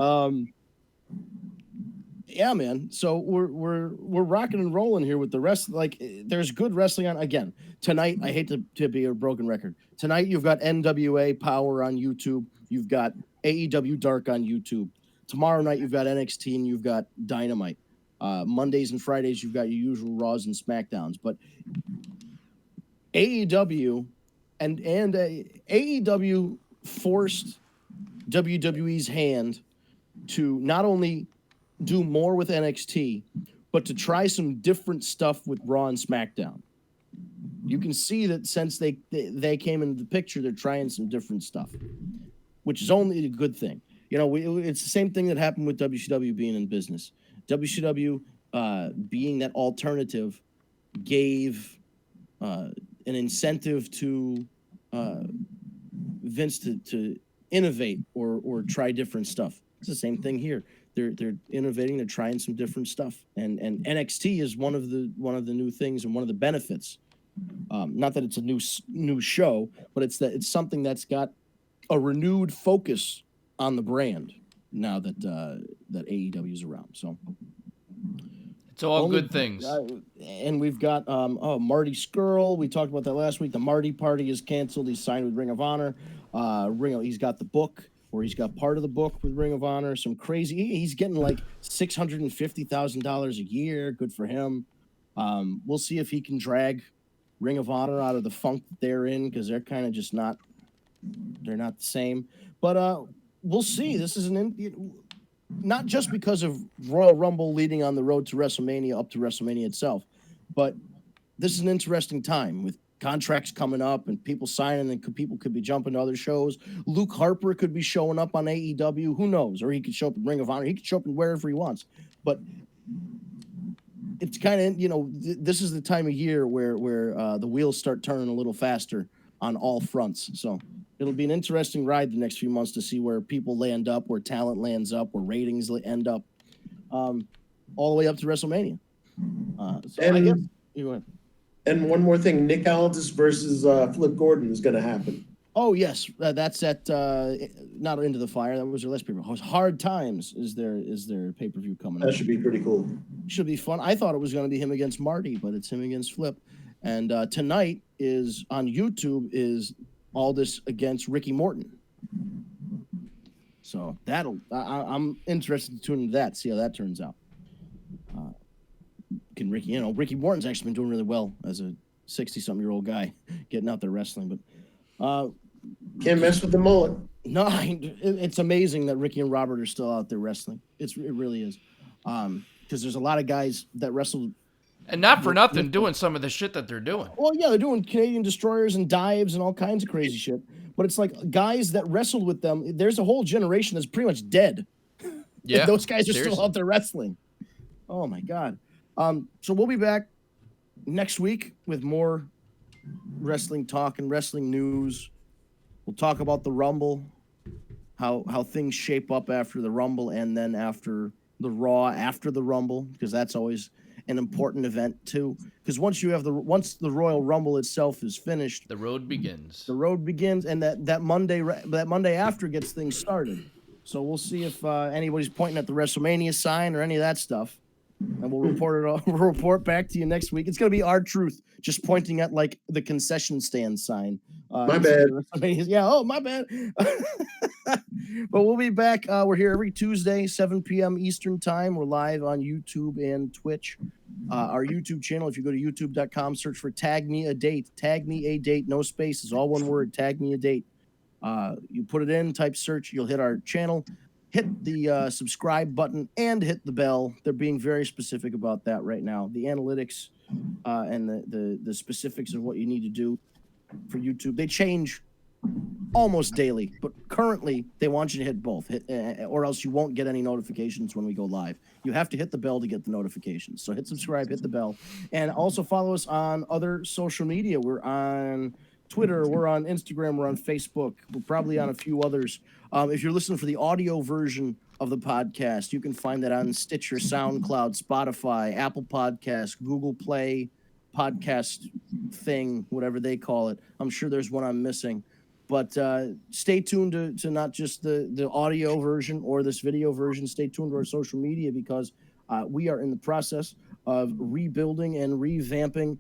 Yeah, man. So we're rocking and rolling here with the rest. Like, there's good wrestling on. Again, tonight, I hate to be a broken record. Tonight, you've got NWA Power on YouTube. You've got AEW Dark on YouTube. Tomorrow night, you've got NXT and you've got Dynamite. Mondays and Fridays, you've got your usual Raws and Smackdowns. But AEW and AEW forced WWE's hand to not only do more with NXT, but to try some different stuff with Raw and SmackDown. You can see that since they came into the picture, they're trying some different stuff, which is only a good thing. It's the same thing that happened with WCW being in business. WCW, being that alternative, gave an incentive to Vince to innovate or try different stuff. It's the same thing here. They're innovating. They're trying some different stuff, and NXT is one of the new things and one of the benefits. Not that it's a new show, but it's something that's got a renewed focus on the brand now that AEW is around. So It's all good things. And we've got Marty Skrull. We talked about that last week. The Marty Party is canceled. He's signed with Ring of Honor. He's got the book, or he's got part of the book with Ring of Honor. Some crazy. He's getting like $650,000 a year. Good for him. We'll see if he can drag Ring of Honor out of the funk that they're in, because they're kind of just not. They're not the same. But we'll see. This is not just because of Royal Rumble leading on the road to WrestleMania, up to WrestleMania itself, but this is an interesting time with contracts coming up and people signing, and people could be jumping to other shows. Luke Harper could be showing up on AEW. Who knows? Or he could show up in Ring of Honor. He could show up in wherever he wants. But it's kind of, this is the time of year where the wheels start turning a little faster on all fronts. So it'll be an interesting ride the next few months to see where people land up, where talent lands up, where ratings end up, all the way up to WrestleMania. And one more thing, Nick Aldis versus Flip Gordon is going to happen. Oh, yes. That's at not Into the Fire. That was their last pay-per-view. Hard Times is their pay-per-view coming up. That should be pretty cool. Should be fun. I thought it was going to be him against Marty, but it's him against Flip. And tonight is on YouTube is Aldis against Ricky Morton. So I'm interested to tune into that, see how that turns out. Ricky Morton's actually been doing really well as a 60-something-year-old guy getting out there wrestling, but can't mess with the mullet. No, it's amazing that Ricky and Robert are still out there wrestling. It really is, because there's a lot of guys that wrestle. And not for nothing, doing some of the shit that they're doing. Well, yeah, they're doing Canadian destroyers and dives and all kinds of crazy shit. But it's like guys that wrestled with them, there's a whole generation that's pretty much dead. Yeah, those guys are seriously still out there wrestling. Oh, my God. So we'll be back next week with more wrestling talk and wrestling news. We'll talk about the Rumble, how things shape up after the Rumble, and then after the Raw after the Rumble, because that's always an important event too. Because once the Royal Rumble itself is finished, the road begins. The road begins, and that Monday after gets things started. So we'll see if anybody's pointing at the WrestleMania sign or any of that stuff. And we'll report back to you next week. It's gonna be our truth, just pointing at like the concession stand sign. My bad. Yeah. Oh, my bad. But we'll be back. We're here every Tuesday, 7 p.m. Eastern time. We're live on YouTube and Twitch. Our YouTube channel, if you go to youtube.com, search for Tag Me a Date. Tag Me a Date, no spaces, all one word. Tag Me a Date. You put it in, type search, you'll hit our channel. Hit the subscribe button and hit the bell. They're being very specific about that right now. The analytics and the specifics of what you need to do for YouTube, they change almost daily. But currently, they want you to hit both, or else you won't get any notifications when we go live. You have to hit the bell to get the notifications. So hit subscribe, hit the bell, and also follow us on other social media. We're on Twitter, we're on Instagram, we're on Facebook, we're probably on a few others. If you're listening for the audio version of the podcast, you can find that on Stitcher, SoundCloud, Spotify, Apple Podcasts, Google Play, podcast thing, whatever they call it. I'm sure there's one I'm missing. But stay tuned to not just the audio version or this video version. Stay tuned to our social media, because we are in the process of rebuilding and revamping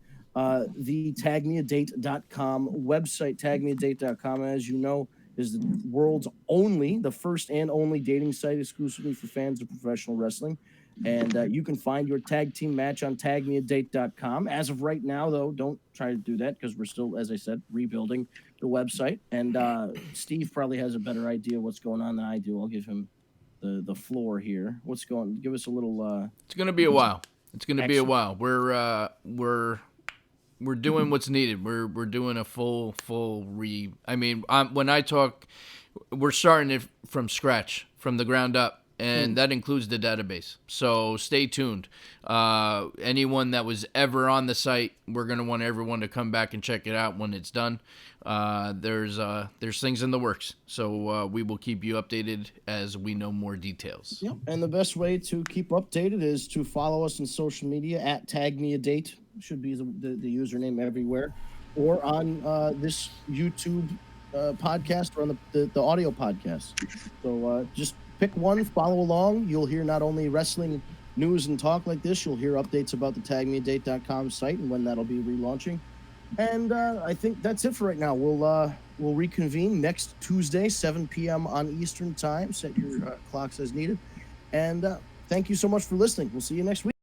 the tagmeadate.com website. Tagmeadate.com, as you know, is the world's the first and only dating site exclusively for fans of professional wrestling. And you can find your tag team match on tagmeadate.com. As of right now, though, don't try to do that, because we're still, as I said, rebuilding the website. And Steve probably has a better idea what's going on than I do. I'll give him the floor here. Give us a little... It's going to be a while. It's going to be a while. We're doing what's needed. We're doing a full I mean, when I talk, we're starting it from scratch, from the ground up, and that includes the database. So stay tuned. Anyone that was ever on the site, we're gonna want everyone to come back and check it out when it's done. There's things in the works, so we will keep you updated as we know more details. Yep. And the best way to keep updated is to follow us on social media at tagmeadate. Should be the username everywhere, or on this YouTube podcast, or on the audio podcast. So just pick one, follow along. You'll hear not only wrestling news and talk like this, you'll hear updates about the tagmeadate.com site and when that'll be relaunching. And I think that's it for right now. We'll reconvene next Tuesday, 7 p.m. on Eastern Time. Set your clocks as needed. And thank you so much for listening. We'll see you next week.